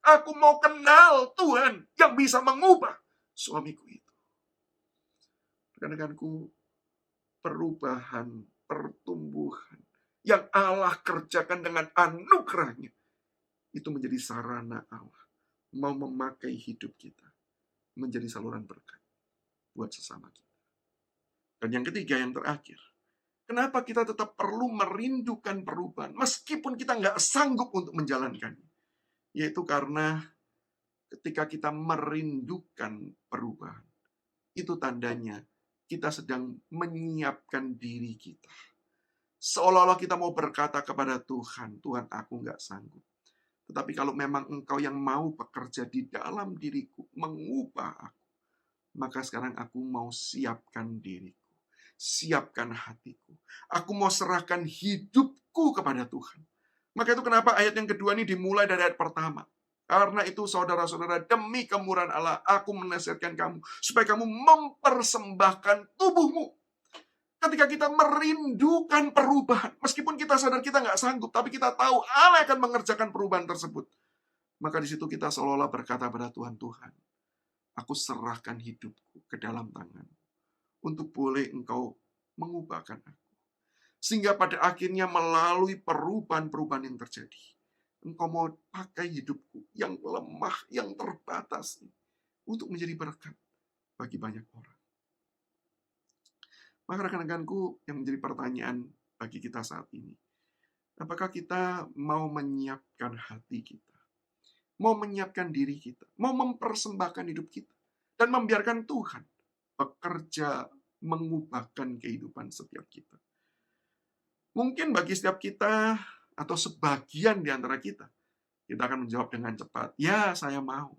Aku mau kenal Tuhan yang bisa mengubah suamiku itu. Rekan-rekanku, perubahan, pertumbuhan yang Allah kerjakan dengan anugerahnya itu menjadi sarana Allah mau memakai hidup kita menjadi saluran berkat buat sesama kita. Dan yang ketiga, yang terakhir, kenapa kita tetap perlu merindukan perubahan meskipun kita nggak sanggup untuk menjalankannya? Yaitu karena ketika kita merindukan perubahan, itu tandanya kita sedang menyiapkan diri kita. Seolah-olah kita mau berkata kepada Tuhan, Tuhan aku nggak sanggup. Tetapi kalau memang Engkau yang mau bekerja di dalam diriku, mengubah aku, maka sekarang aku mau siapkan diriku, siapkan hatiku. Aku mau serahkan hidupku kepada Tuhan. Maka itu kenapa ayat yang kedua ini dimulai dari ayat pertama. Karena itu saudara-saudara, demi kemurahan Allah, aku menasihatkan kamu, supaya kamu mempersembahkan tubuhmu. Ketika kita merindukan perubahan, meskipun kita sadar kita nggak sanggup, tapi kita tahu Allah akan mengerjakan perubahan tersebut. Maka di situ kita seolah-olah berkata pada Tuhan, Tuhan, aku serahkan hidupku ke dalam tangan untuk boleh Engkau mengubahkan aku. Sehingga pada akhirnya melalui perubahan-perubahan yang terjadi, Engkau mau pakai hidupku yang lemah, yang terbatas untuk menjadi berkat bagi banyak orang. Maka rekan-rekanku yang menjadi pertanyaan bagi kita saat ini, apakah kita mau menyiapkan hati kita, mau menyiapkan diri kita, mau mempersembahkan hidup kita, dan membiarkan Tuhan bekerja mengubahkan kehidupan setiap kita. Mungkin bagi setiap kita, atau sebagian di antara kita akan menjawab dengan cepat, ya saya mau.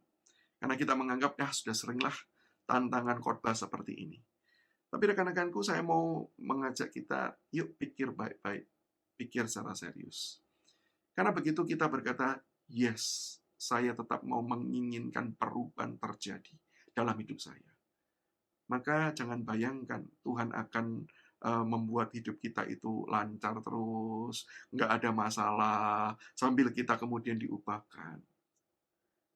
Karena kita menganggap, ya sudah seringlah tantangan khotbah seperti ini. Tapi rekan-rekanku, saya mau mengajak kita, yuk pikir baik-baik, pikir secara serius. Karena begitu kita berkata, yes, saya tetap mau menginginkan perubahan terjadi dalam hidup saya. Maka jangan bayangkan Tuhan akan membuat hidup kita itu lancar terus, nggak ada masalah, sambil kita kemudian diubahkan.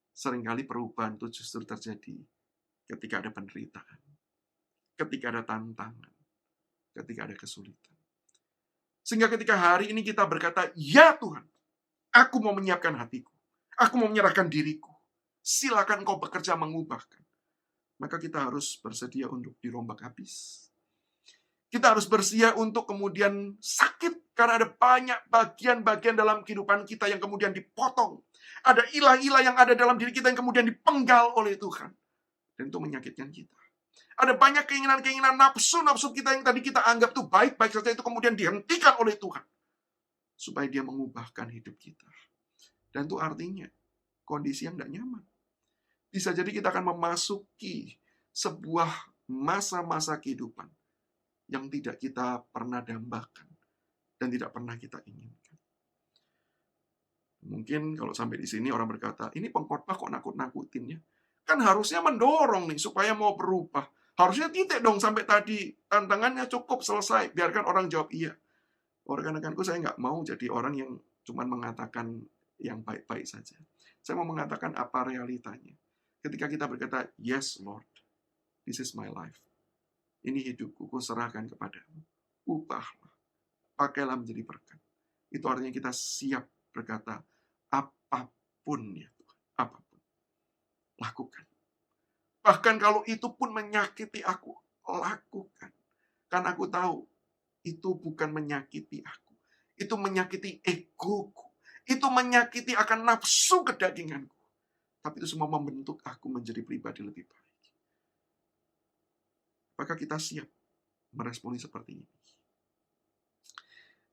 Seringkali perubahan itu justru terjadi ketika ada penderitaan, ketika ada tantangan, ketika ada kesulitan. Sehingga ketika hari ini kita berkata, ya Tuhan, aku mau menyiapkan hatiku, aku mau menyerahkan diriku, silakan Engkau bekerja mengubahkan. Maka kita harus bersedia untuk dirombak habis. Kita harus bersedia untuk kemudian sakit, karena ada banyak bagian-bagian dalam kehidupan kita yang kemudian dipotong. Ada ilah-ilah yang ada dalam diri kita yang kemudian dipenggal oleh Tuhan. Dan itu menyakitkan kita. Ada banyak keinginan-keinginan nafsu-nafsu kita yang tadi kita anggap itu baik-baik saja, itu kemudian dihentikan oleh Tuhan. Supaya dia mengubahkan hidup kita. Dan itu artinya kondisi yang tidak nyaman. Bisa jadi kita akan memasuki sebuah masa-masa kehidupan yang tidak kita pernah dambakan dan tidak pernah kita inginkan. Mungkin kalau sampai di sini orang berkata, ini pengkhotbah kok nakut-nakutin ya? Kan harusnya mendorong nih supaya mau berubah. Harusnya titik dong sampai tadi tantangannya cukup selesai. Biarkan orang jawab iya. Rekan-rekanku, saya nggak mau jadi orang yang cuma mengatakan yang baik-baik saja. Saya mau mengatakan apa realitanya. Ketika kita berkata, yes Lord, this is my life. Ini hidupku, ku serahkan kepadamu. Ubahlah, pakailah menjadi berkat. Itu artinya kita siap berkata, apapun ya Tuhan, apapun. Lakukan. Bahkan kalau itu pun menyakiti aku, lakukan. Karena aku tahu, itu bukan menyakiti aku. Itu menyakiti egoku. Itu menyakiti akan nafsu kedaginganku. Tapi itu semua membentuk aku menjadi pribadi lebih baik. Apakah kita siap meresponi seperti ini?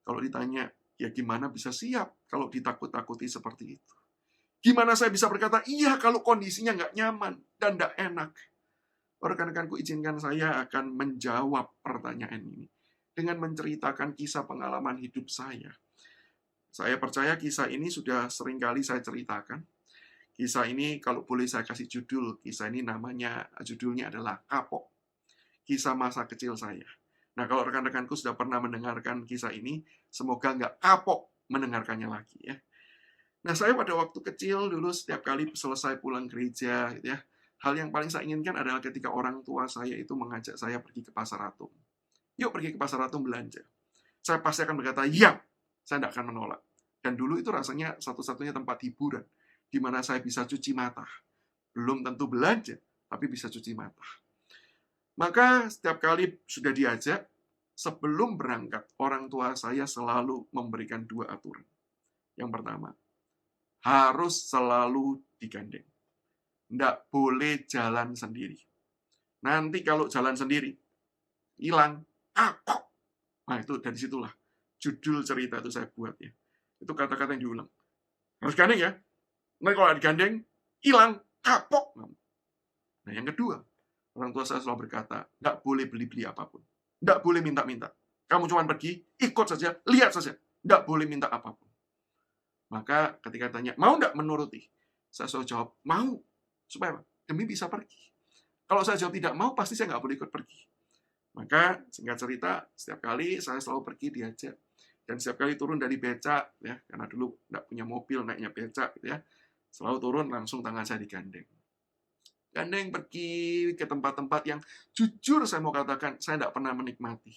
Kalau ditanya, ya gimana bisa siap kalau ditakut-takuti seperti itu? Gimana saya bisa berkata, iya kalau kondisinya nggak nyaman dan nggak enak? Rekan-rekanku, izinkan saya akan menjawab pertanyaan ini dengan menceritakan kisah pengalaman hidup saya. Saya percaya kisah ini sudah seringkali saya ceritakan. Kisah ini kalau boleh saya kasih judul, kisah ini judulnya adalah Kapok. Kisah masa kecil saya. Nah, kalau rekan-rekanku sudah pernah mendengarkan kisah ini, semoga nggak kapok mendengarkannya lagi ya. Nah, saya pada waktu kecil dulu setiap kali selesai pulang gereja, gitu ya, hal yang paling saya inginkan adalah ketika orang tua saya itu mengajak saya pergi ke Pasar Atom. Yuk pergi ke Pasar Atom belanja. Saya pasti akan berkata, ya, saya tidak akan menolak. Dan dulu itu rasanya satu-satunya tempat hiburan, di mana saya bisa cuci mata. Belum tentu belanja, tapi bisa cuci mata. Maka setiap kali sudah diajak, sebelum berangkat, orang tua saya selalu memberikan 2 aturan. Yang pertama, harus selalu digandeng. Nggak boleh jalan sendiri. Nanti kalau jalan sendiri, hilang, kapok. Nah, itu dari situlah judul cerita itu saya buat ya. Itu kata-kata yang diulang. Harus gandeng ya. Nanti kalau digandeng, hilang, kapok. Nah, yang kedua, orang tua saya selalu berkata, nggak boleh beli-beli apapun. Nggak boleh minta-minta. Kamu cuma pergi, ikut saja, lihat saja. Nggak boleh minta apapun. Maka ketika tanya, mau nggak menuruti? Saya selalu jawab, mau. Supaya apa? Demi bisa pergi. Kalau saya jawab tidak mau, pasti saya nggak boleh ikut pergi. Maka singkat cerita, setiap kali saya selalu pergi diajak. Dan setiap kali turun dari becak, ya, karena dulu nggak punya mobil, naiknya becak, gitu ya, selalu turun langsung tangan saya digandeng. Gandeng pergi ke tempat-tempat yang jujur saya mau katakan, saya tidak pernah menikmati.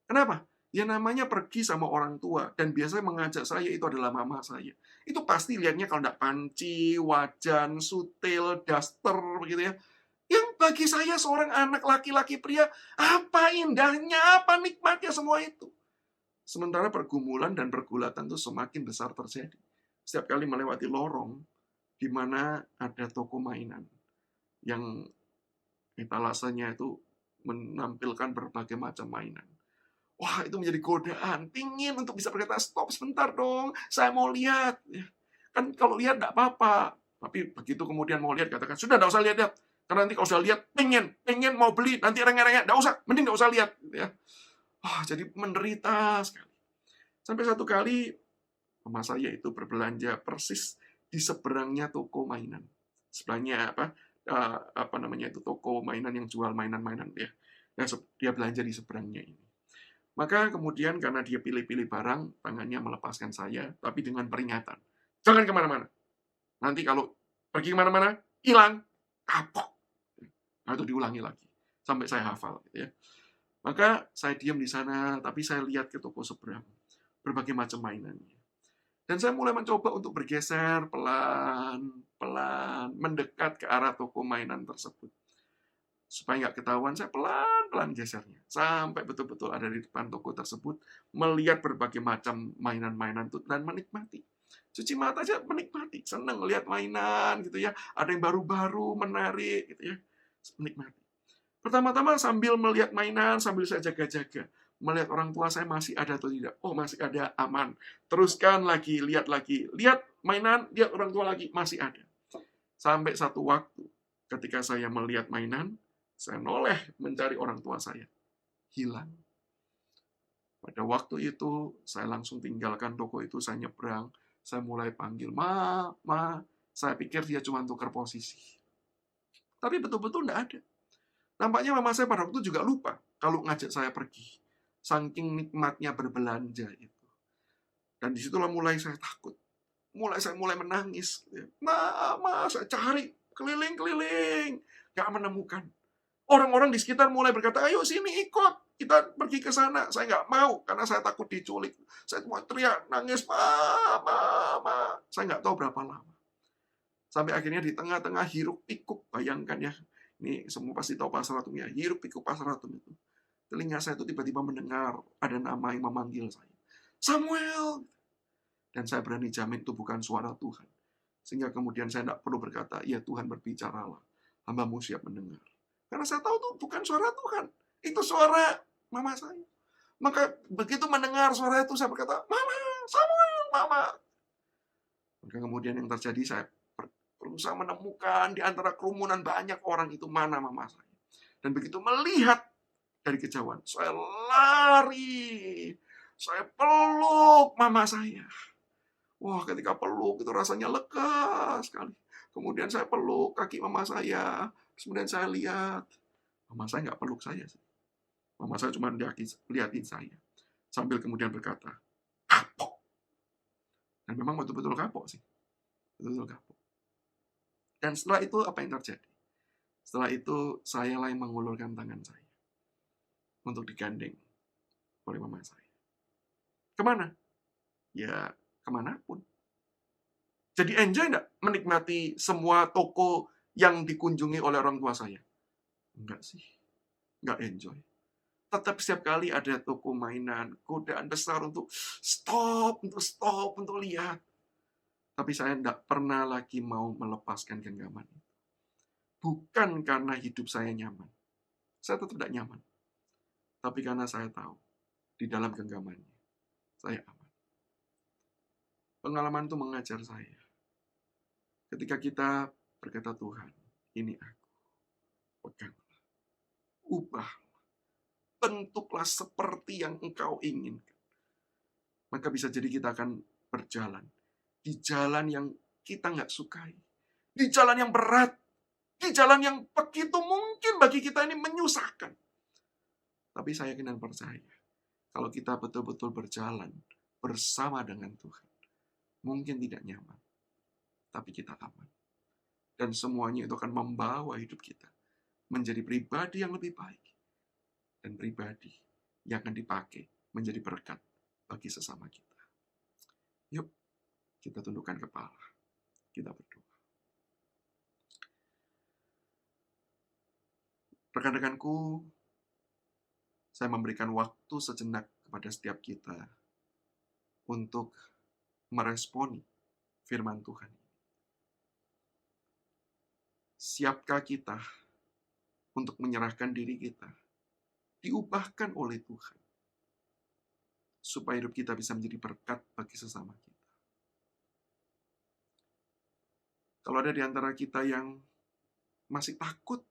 Kenapa? Ya namanya pergi sama orang tua, dan biasanya mengajak saya itu adalah mama saya. Itu pasti lihatnya kalau tidak panci, wajan, sutil, daster, begitu ya. Yang bagi saya seorang anak laki-laki pria, apa indahnya, apa nikmatnya semua itu. Sementara pergumulan dan pergulatan itu semakin besar terjadi. Setiap kali melewati lorong, di mana ada toko mainan yang etalasenya itu menampilkan berbagai macam mainan. Wah, itu menjadi godaan. Pingin untuk bisa berkata, stop sebentar dong, saya mau lihat. Kan kalau lihat tidak apa-apa. Tapi begitu kemudian mau lihat, katakan, sudah tidak usah lihat-lihat. Karena nanti kalau sudah lihat, pengen mau beli, nanti rengek-rengek, tidak usah, mending tidak usah lihat. Wah, jadi menderita sekali. Sampai satu kali, mama saya itu berbelanja persis di seberangnya toko mainan. Sebelahnya toko mainan yang jual mainan-mainan ya. Dan dia belanja di seberangnya ini. Maka kemudian karena dia pilih-pilih barang, tangannya melepaskan saya, tapi dengan peringatan. Jangan kemana-mana. Nanti kalau pergi kemana-mana, hilang, kapok. Nah, itu diulangi lagi. Sampai saya hafal. Gitu ya. Maka saya diam di sana, tapi saya lihat ke toko seberang. Berbagai macam mainannya. Dan saya mulai mencoba untuk bergeser pelan-pelan, mendekat ke arah toko mainan tersebut. Supaya nggak ketahuan, saya pelan-pelan gesernya. Sampai betul-betul ada di depan toko tersebut, melihat berbagai macam mainan-mainan itu, dan menikmati. Cuci mata aja menikmati, senang lihat mainan, gitu ya. Ada yang baru-baru, menarik, gitu ya. Menikmati. Pertama-tama sambil melihat mainan, sambil saya jaga-jaga. Melihat orang tua saya masih ada atau tidak. Oh, masih ada, aman. Teruskan lagi, lihat lagi. Lihat mainan, lihat orang tua lagi, masih ada. Sampai satu waktu, ketika saya melihat mainan, saya noleh mencari orang tua saya. Hilang. Pada waktu itu, saya langsung tinggalkan toko itu, saya nyebrang. Saya mulai panggil, Ma. Saya pikir dia cuma tukar posisi. Tapi betul-betul tidak ada. Nampaknya mama saya pada waktu itu juga lupa kalau ngajak saya pergi. Saking nikmatnya berbelanja itu. Dan disitulah mulai saya takut. Saya mulai menangis. Ma, saya cari keliling-keliling. Nggak menemukan. Orang-orang di sekitar mulai berkata, ayo sini ikut. Kita pergi ke sana. Saya nggak mau karena saya takut diculik. Saya cuma teriak, nangis, Ma. Saya nggak tahu berapa lama. Sampai akhirnya di tengah-tengah hiruk pikuk, bayangkan ya. Ini semua pasti tahu Pasratum ya. Hiruk pikuk Pasratum itu. Telinga saya itu tiba-tiba mendengar ada nama yang memanggil saya. Samuel! Dan saya berani jamin itu bukan suara Tuhan. Sehingga kemudian saya tidak perlu berkata, ya Tuhan berbicaralah. Hamba-Mu siap mendengar. Karena saya tahu itu bukan suara Tuhan. Itu suara mama saya. Maka begitu mendengar suara itu saya berkata, Mama, Samuel, Mama. Maka kemudian yang terjadi saya berusaha menemukan di antara kerumunan banyak orang itu mana mama saya. Dan begitu melihat dari kejauhan, saya lari. Saya peluk mama saya. Wah, ketika peluk itu rasanya lega sekali. Kemudian saya peluk kaki mama saya. Kemudian saya lihat. Mama saya nggak peluk saya. Mama saya cuma lihatin saya. Sambil kemudian berkata, kapok. Dan memang betul-betul kapok sih. Betul-betul kapok. Dan setelah itu apa yang terjadi? Setelah itu saya lah yang mengulurkan tangan saya. Untuk digandeng oleh mama saya. Kemana? Ya, kemanapun. Jadi enjoy enggak menikmati semua toko yang dikunjungi oleh orang tua saya? Enggak sih. Enggak enjoy. Tetap setiap kali ada toko mainan, godaan besar untuk stop, untuk lihat. Tapi saya enggak pernah lagi mau melepaskan genggaman itu. Bukan karena hidup saya nyaman. Saya tetap tidak nyaman. Tapi karena saya tahu, di dalam genggamannya, saya aman. Pengalaman itu mengajar saya. Ketika kita berkata, Tuhan, ini aku. Peganglah. Ubahlah. Bentuklah seperti yang Engkau inginkan. Maka bisa jadi kita akan berjalan. Di jalan yang kita nggak sukai. Di jalan yang berat. Di jalan yang begitu mungkin bagi kita ini menyusahkan. Tapi saya yakin dan percaya. Kalau kita betul-betul berjalan bersama dengan Tuhan. Mungkin tidak nyaman. Tapi kita aman. Dan semuanya itu akan membawa hidup kita menjadi pribadi yang lebih baik. Dan pribadi yang akan dipakai menjadi berkat bagi sesama kita. Yuk, kita tundukkan kepala. Kita berdoa. Rekan-rekanku, saya memberikan waktu sejenak kepada setiap kita untuk meresponi firman Tuhan. Siapkah kita untuk menyerahkan diri kita, diubahkan oleh Tuhan, supaya hidup kita bisa menjadi berkat bagi sesama kita. Kalau ada di antara kita yang masih takut,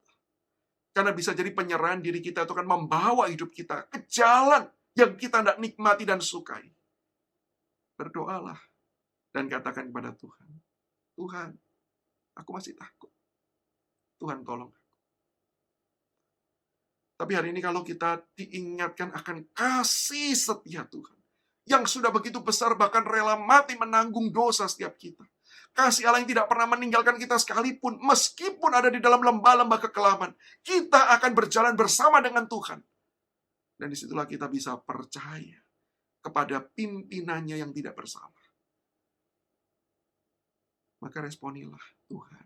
karena bisa jadi penyerahan diri kita itu akan membawa hidup kita ke jalan yang kita tidak nikmati dan sukai. Berdoalah dan katakan kepada Tuhan, Tuhan, aku masih takut. Tuhan tolong aku. Tapi hari ini kalau kita diingatkan akan kasih setia Tuhan, yang sudah begitu besar bahkan rela mati menanggung dosa setiap kita. Kasih Allah yang tidak pernah meninggalkan kita sekalipun, meskipun ada di dalam lembah-lembah kekelaman, kita akan berjalan bersama dengan Tuhan. Dan disitulah kita bisa percaya kepada pimpinannya yang tidak bersalah. Maka responilah, Tuhan,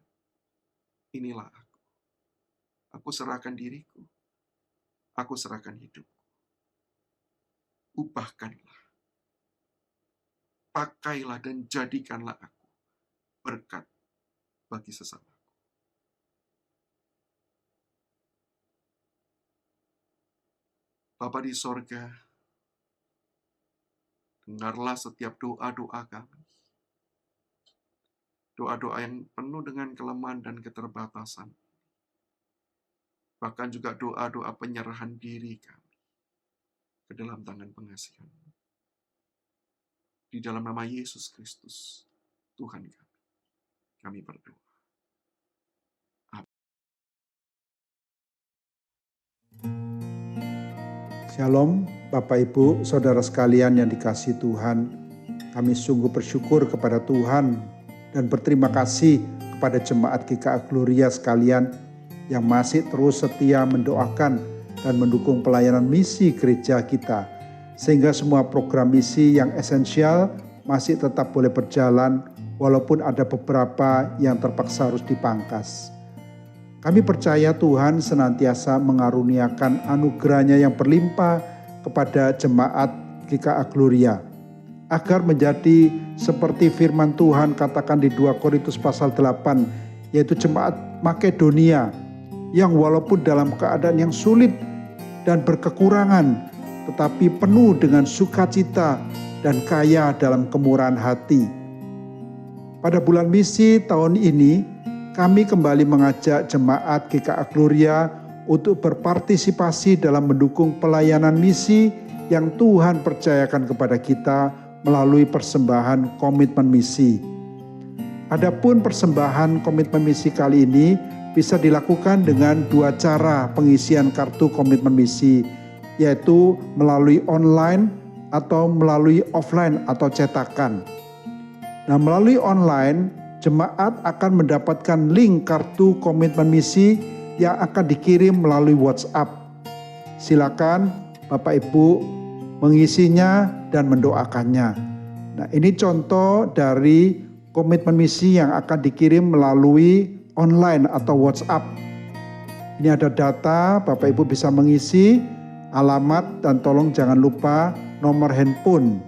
inilah aku. Aku serahkan diriku. Aku serahkan hidupku. Ubahkanlah. Pakailah dan jadikanlah aku berkat bagi sesama. Bapa di sorga, dengarlah setiap doa-doa kami. Doa-doa yang penuh dengan kelemahan dan keterbatasan. Bahkan juga doa-doa penyerahan diri kami ke dalam tangan pengasihan-Mu. Di dalam nama Yesus Kristus, Tuhan kami berdoa. Shalom, Bapak Ibu, Saudara sekalian yang dikasihi Tuhan. Kami sungguh bersyukur kepada Tuhan dan berterima kasih kepada jemaat GKA Gloria sekalian yang masih terus setia mendoakan dan mendukung pelayanan misi gereja kita. Sehingga semua program misi yang esensial masih tetap boleh berjalan walaupun ada beberapa yang terpaksa harus dipangkas. Kami percaya Tuhan senantiasa mengaruniakan anugerah-Nya yang berlimpah kepada jemaat GKA Gloria, agar menjadi seperti firman Tuhan katakan di 2 Korintus pasal 8, yaitu jemaat Makedonia yang walaupun dalam keadaan yang sulit dan berkekurangan, tetapi penuh dengan sukacita dan kaya dalam kemurahan hati. Pada bulan misi tahun ini, kami kembali mengajak jemaat GKA Gloria untuk berpartisipasi dalam mendukung pelayanan misi yang Tuhan percayakan kepada kita melalui persembahan komitmen misi. Adapun persembahan komitmen misi kali ini bisa dilakukan dengan 2 cara pengisian kartu komitmen misi, yaitu melalui online atau melalui offline atau cetakan. Nah, melalui online, jemaat akan mendapatkan link kartu komitmen misi yang akan dikirim melalui WhatsApp. Silakan Bapak Ibu mengisinya dan mendoakannya. Nah, ini contoh dari komitmen misi yang akan dikirim melalui online atau WhatsApp. Ini ada data, Bapak Ibu bisa mengisi alamat dan tolong jangan lupa nomor handphone.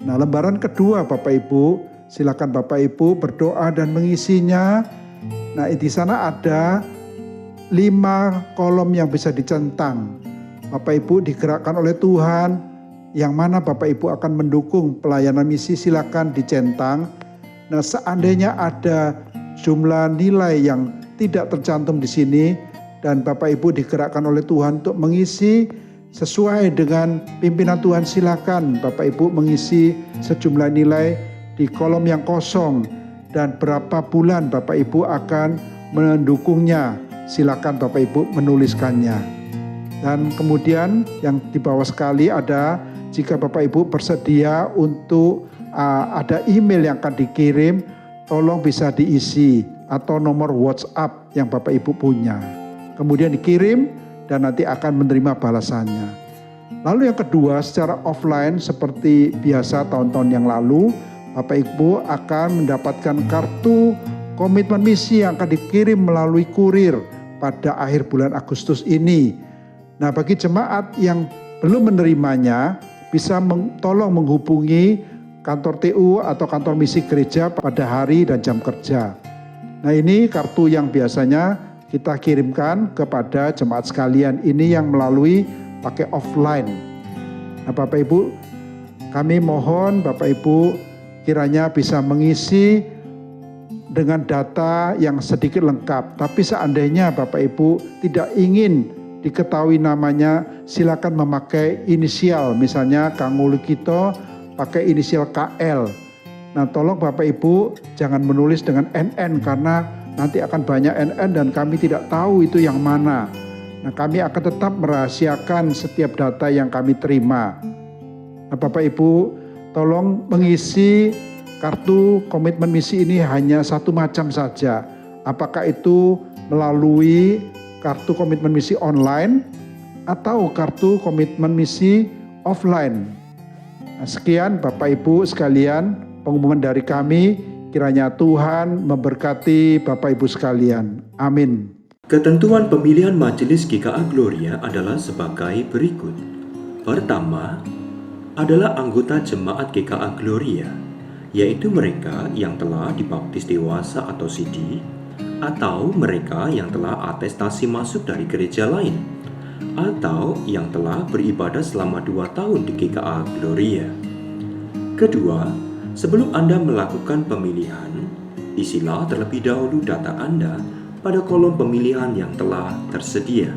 Nah, lembaran kedua Bapak Ibu, silakan Bapak Ibu berdoa dan mengisinya. Nah, di sana ada 5 kolom yang bisa dicentang. Bapak Ibu digerakkan oleh Tuhan, yang mana Bapak Ibu akan mendukung pelayanan misi, silakan dicentang. Nah, seandainya ada jumlah nilai yang tidak tercantum di sini dan Bapak Ibu digerakkan oleh Tuhan untuk mengisi sesuai dengan pimpinan Tuhan, silakan Bapak Ibu mengisi sejumlah nilai di kolom yang kosong dan berapa bulan Bapak Ibu akan mendukungnya. Silakan Bapak Ibu menuliskannya. Dan kemudian yang di bawah sekali ada, jika Bapak Ibu bersedia untuk ada email yang akan dikirim, tolong bisa diisi atau nomor WhatsApp yang Bapak Ibu punya. Kemudian dikirim dan nanti akan menerima balasannya. Lalu yang kedua, secara offline seperti biasa tahun-tahun yang lalu, Bapak Ibu akan mendapatkan kartu komitmen misi yang akan dikirim melalui kurir pada akhir bulan Agustus ini. Nah, bagi jemaat yang belum menerimanya, bisa tolong menghubungi kantor TU atau kantor misi gereja pada hari dan jam kerja. Nah, ini kartu yang biasanya kita kirimkan kepada jemaat sekalian, ini yang melalui pakai offline. Nah, Bapak Ibu, kami mohon Bapak Ibu kiranya bisa mengisi dengan data yang sedikit lengkap. Tapi seandainya Bapak Ibu tidak ingin diketahui namanya, silakan memakai inisial. Misalnya Kang Ulukito pakai inisial KL. Nah, tolong Bapak Ibu jangan menulis dengan NN karena nanti akan banyak NN dan kami tidak tahu itu yang mana. Nah, kami akan tetap merahasiakan setiap data yang kami terima. Nah, Bapak Ibu, tolong mengisi kartu komitmen misi ini hanya satu macam saja. Apakah itu melalui kartu komitmen misi online atau kartu komitmen misi offline. Nah, sekian Bapak Ibu sekalian pengumuman dari kami. Kiranya Tuhan memberkati Bapak Ibu sekalian. Amin. Ketentuan pemilihan Majelis GKA Gloria adalah sebagai berikut. Pertama, adalah anggota jemaat GKA Gloria, yaitu mereka yang telah dibaptis dewasa atau CD, atau mereka yang telah atestasi masuk dari gereja lain, atau yang telah beribadah selama 2 tahun di GKA Gloria. Kedua, sebelum Anda melakukan pemilihan, isilah terlebih dahulu data Anda pada kolom pemilihan yang telah tersedia.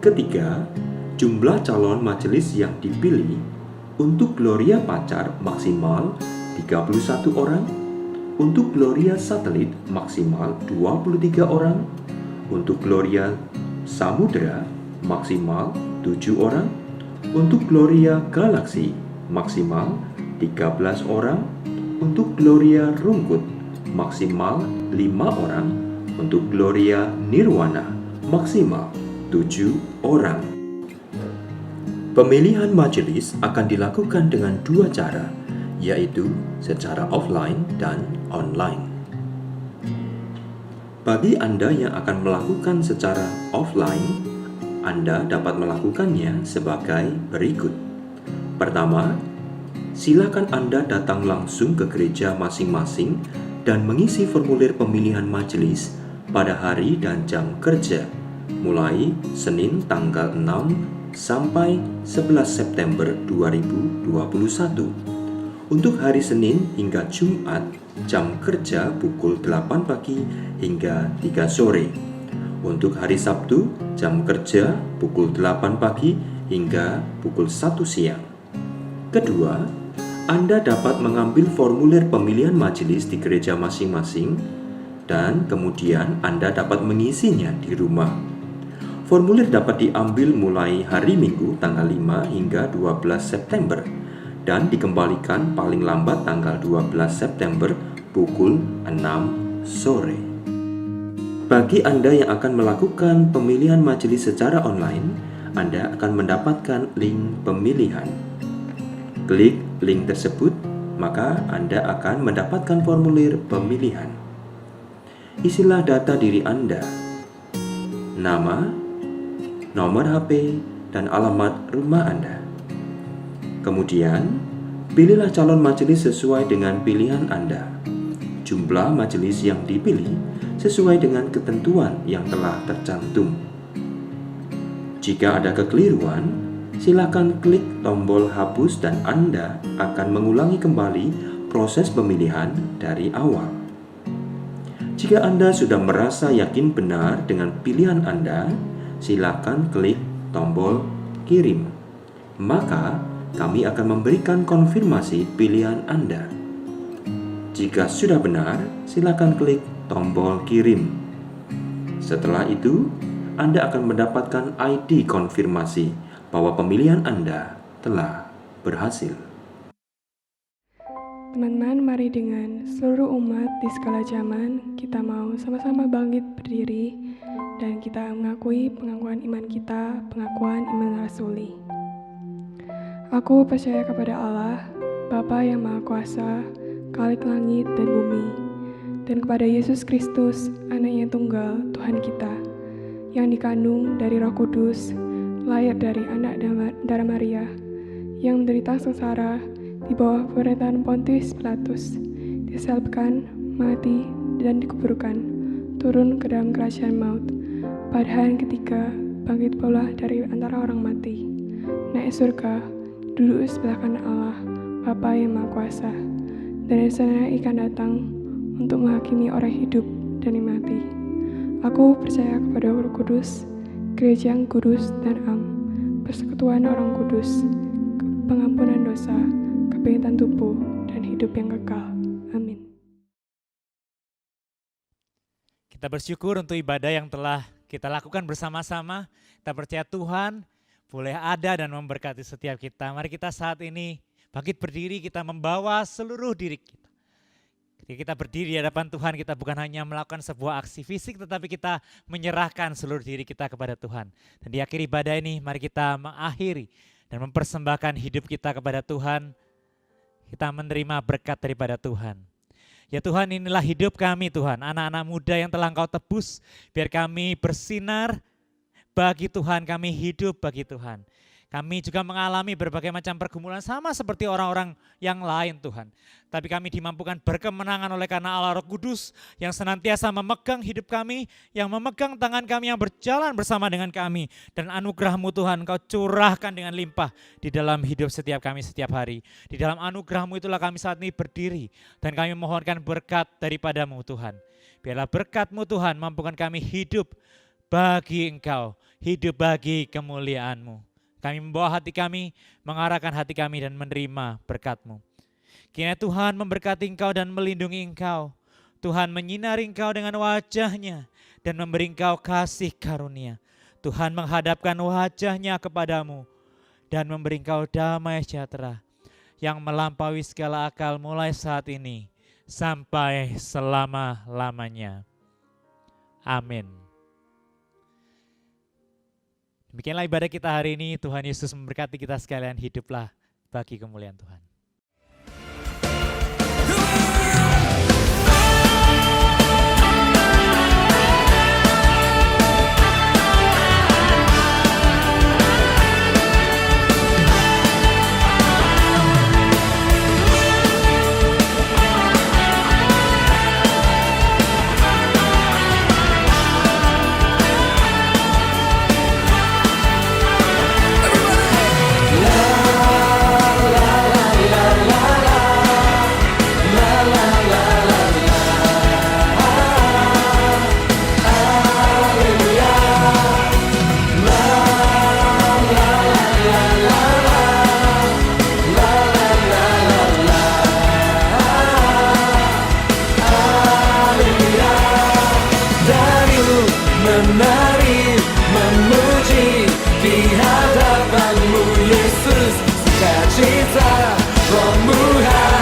Ketiga, jumlah calon majelis yang dipilih untuk Gloria Pacar maksimal 31 orang, untuk Gloria Satelit maksimal 23 orang, untuk Gloria Samudra maksimal 7 orang, untuk Gloria Galaksi maksimal 13 orang, untuk Gloria Rungkut maksimal 5 orang, untuk Gloria Nirwana maksimal 7 orang. Pemilihan majelis akan dilakukan dengan 2 cara, yaitu secara offline dan online. Bagi Anda yang akan melakukan secara offline, Anda dapat melakukannya sebagai berikut. Pertama, silakan Anda datang langsung ke gereja masing-masing dan mengisi formulir pemilihan majelis pada hari dan jam kerja, mulai Senin tanggal 6 sampai 11 September 2021. Untuk hari Senin hingga Jumat, jam kerja pukul 8 pagi hingga 3 sore. Untuk hari Sabtu, jam kerja pukul 8 pagi hingga pukul 1 siang. Kedua, Anda dapat mengambil formulir pemilihan majelis di gereja masing-masing dan kemudian Anda dapat mengisinya di rumah. Formulir dapat diambil mulai hari Minggu tanggal 5 hingga 12 September dan dikembalikan paling lambat tanggal 12 September pukul 6 sore. Bagi Anda yang akan melakukan pemilihan majelis secara online, Anda akan mendapatkan link pemilihan. Klik link tersebut, maka Anda akan mendapatkan formulir pemilihan. Isilah data diri Anda, nama, nomor HP, dan alamat rumah Anda. Kemudian, pilihlah calon majelis sesuai dengan pilihan Anda. Jumlah majelis yang dipilih sesuai dengan ketentuan yang telah tercantum. Jika ada kekeliruan, silakan klik tombol hapus dan Anda akan mengulangi kembali proses pemilihan dari awal. Jika Anda sudah merasa yakin benar dengan pilihan Anda, silakan klik tombol kirim. Maka, kami akan memberikan konfirmasi pilihan Anda. Jika sudah benar, silakan klik tombol kirim. Setelah itu, Anda akan mendapatkan ID konfirmasi bahwa pemilihan Anda telah berhasil. Teman-teman, mari dengan seluruh umat di segala zaman, kita mau sama-sama bangkit berdiri dan kita mengakui pengakuan iman kita, pengakuan iman rasuli. Aku percaya kepada Allah, Bapa yang Maha Kuasa, Khalik langit dan bumi, dan kepada Yesus Kristus, Anaknya Tunggal, Tuhan kita, yang dikandung dari Roh Kudus, lahir dari anak darah Maria, yang menderita sengsara di bawah pemerintahan Pontius Pilatus, disalibkan, mati, dan dikuburkan, turun ke dalam kerajaan maut. Pada hari ketiga, bangkit pula dari antara orang mati, naik surga, duduk sebelah kanan Allah, Bapa yang Maha Kuasa, dan dari sana akan datang untuk menghakimi orang hidup dan yang mati. Aku percaya kepada Roh Kudus, gereja yang kudus dan am, persekutuan orang kudus, pengampunan dosa, kebangkitan tubuh, dan hidup yang kekal. Amin. Kita bersyukur untuk ibadah yang telah kita lakukan bersama-sama. Kita percaya Tuhan boleh ada dan memberkati setiap kita. Mari kita saat ini bangkit berdiri, kita membawa seluruh diri kita. Ketika kita berdiri di hadapan Tuhan, kita bukan hanya melakukan sebuah aksi fisik, tetapi kita menyerahkan seluruh diri kita kepada Tuhan. Dan di akhir ibadah ini, mari kita mengakhiri dan mempersembahkan hidup kita kepada Tuhan. Kita menerima berkat daripada Tuhan. Ya Tuhan, inilah hidup kami Tuhan, anak-anak muda yang telah Engkau tebus, biar kami bersinar bagi Tuhan, kami hidup bagi Tuhan. Kami juga mengalami berbagai macam pergumulan sama seperti orang-orang yang lain Tuhan. Tapi kami dimampukan berkemenangan oleh karena Allah Roh Kudus yang senantiasa memegang hidup kami, yang memegang tangan kami, yang berjalan bersama dengan kami. Dan anugerah-Mu Tuhan Engkau curahkan dengan limpah di dalam hidup setiap kami setiap hari. Di dalam anugerah-Mu itulah kami saat ini berdiri dan kami mohonkan berkat daripada-Mu Tuhan. Biarlah berkat-Mu Tuhan mampukan kami hidup bagi Engkau, hidup bagi kemuliaan-Mu. Kami membawa hati kami, mengarahkan hati kami dan menerima berkat-Mu. Kiranya Tuhan memberkati Engkau dan melindungi Engkau. Tuhan menyinari Engkau dengan wajah-Nya dan memberi Engkau kasih karunia. Tuhan menghadapkan wajah-Nya kepadamu dan memberi Engkau damai sejahtera yang melampaui segala akal mulai saat ini sampai selama-lamanya. Amin. Demikianlah ibadah kita hari ini. Tuhan Yesus memberkati kita sekalian. Hiduplah bagi kemuliaan Tuhan. kita, Rohmu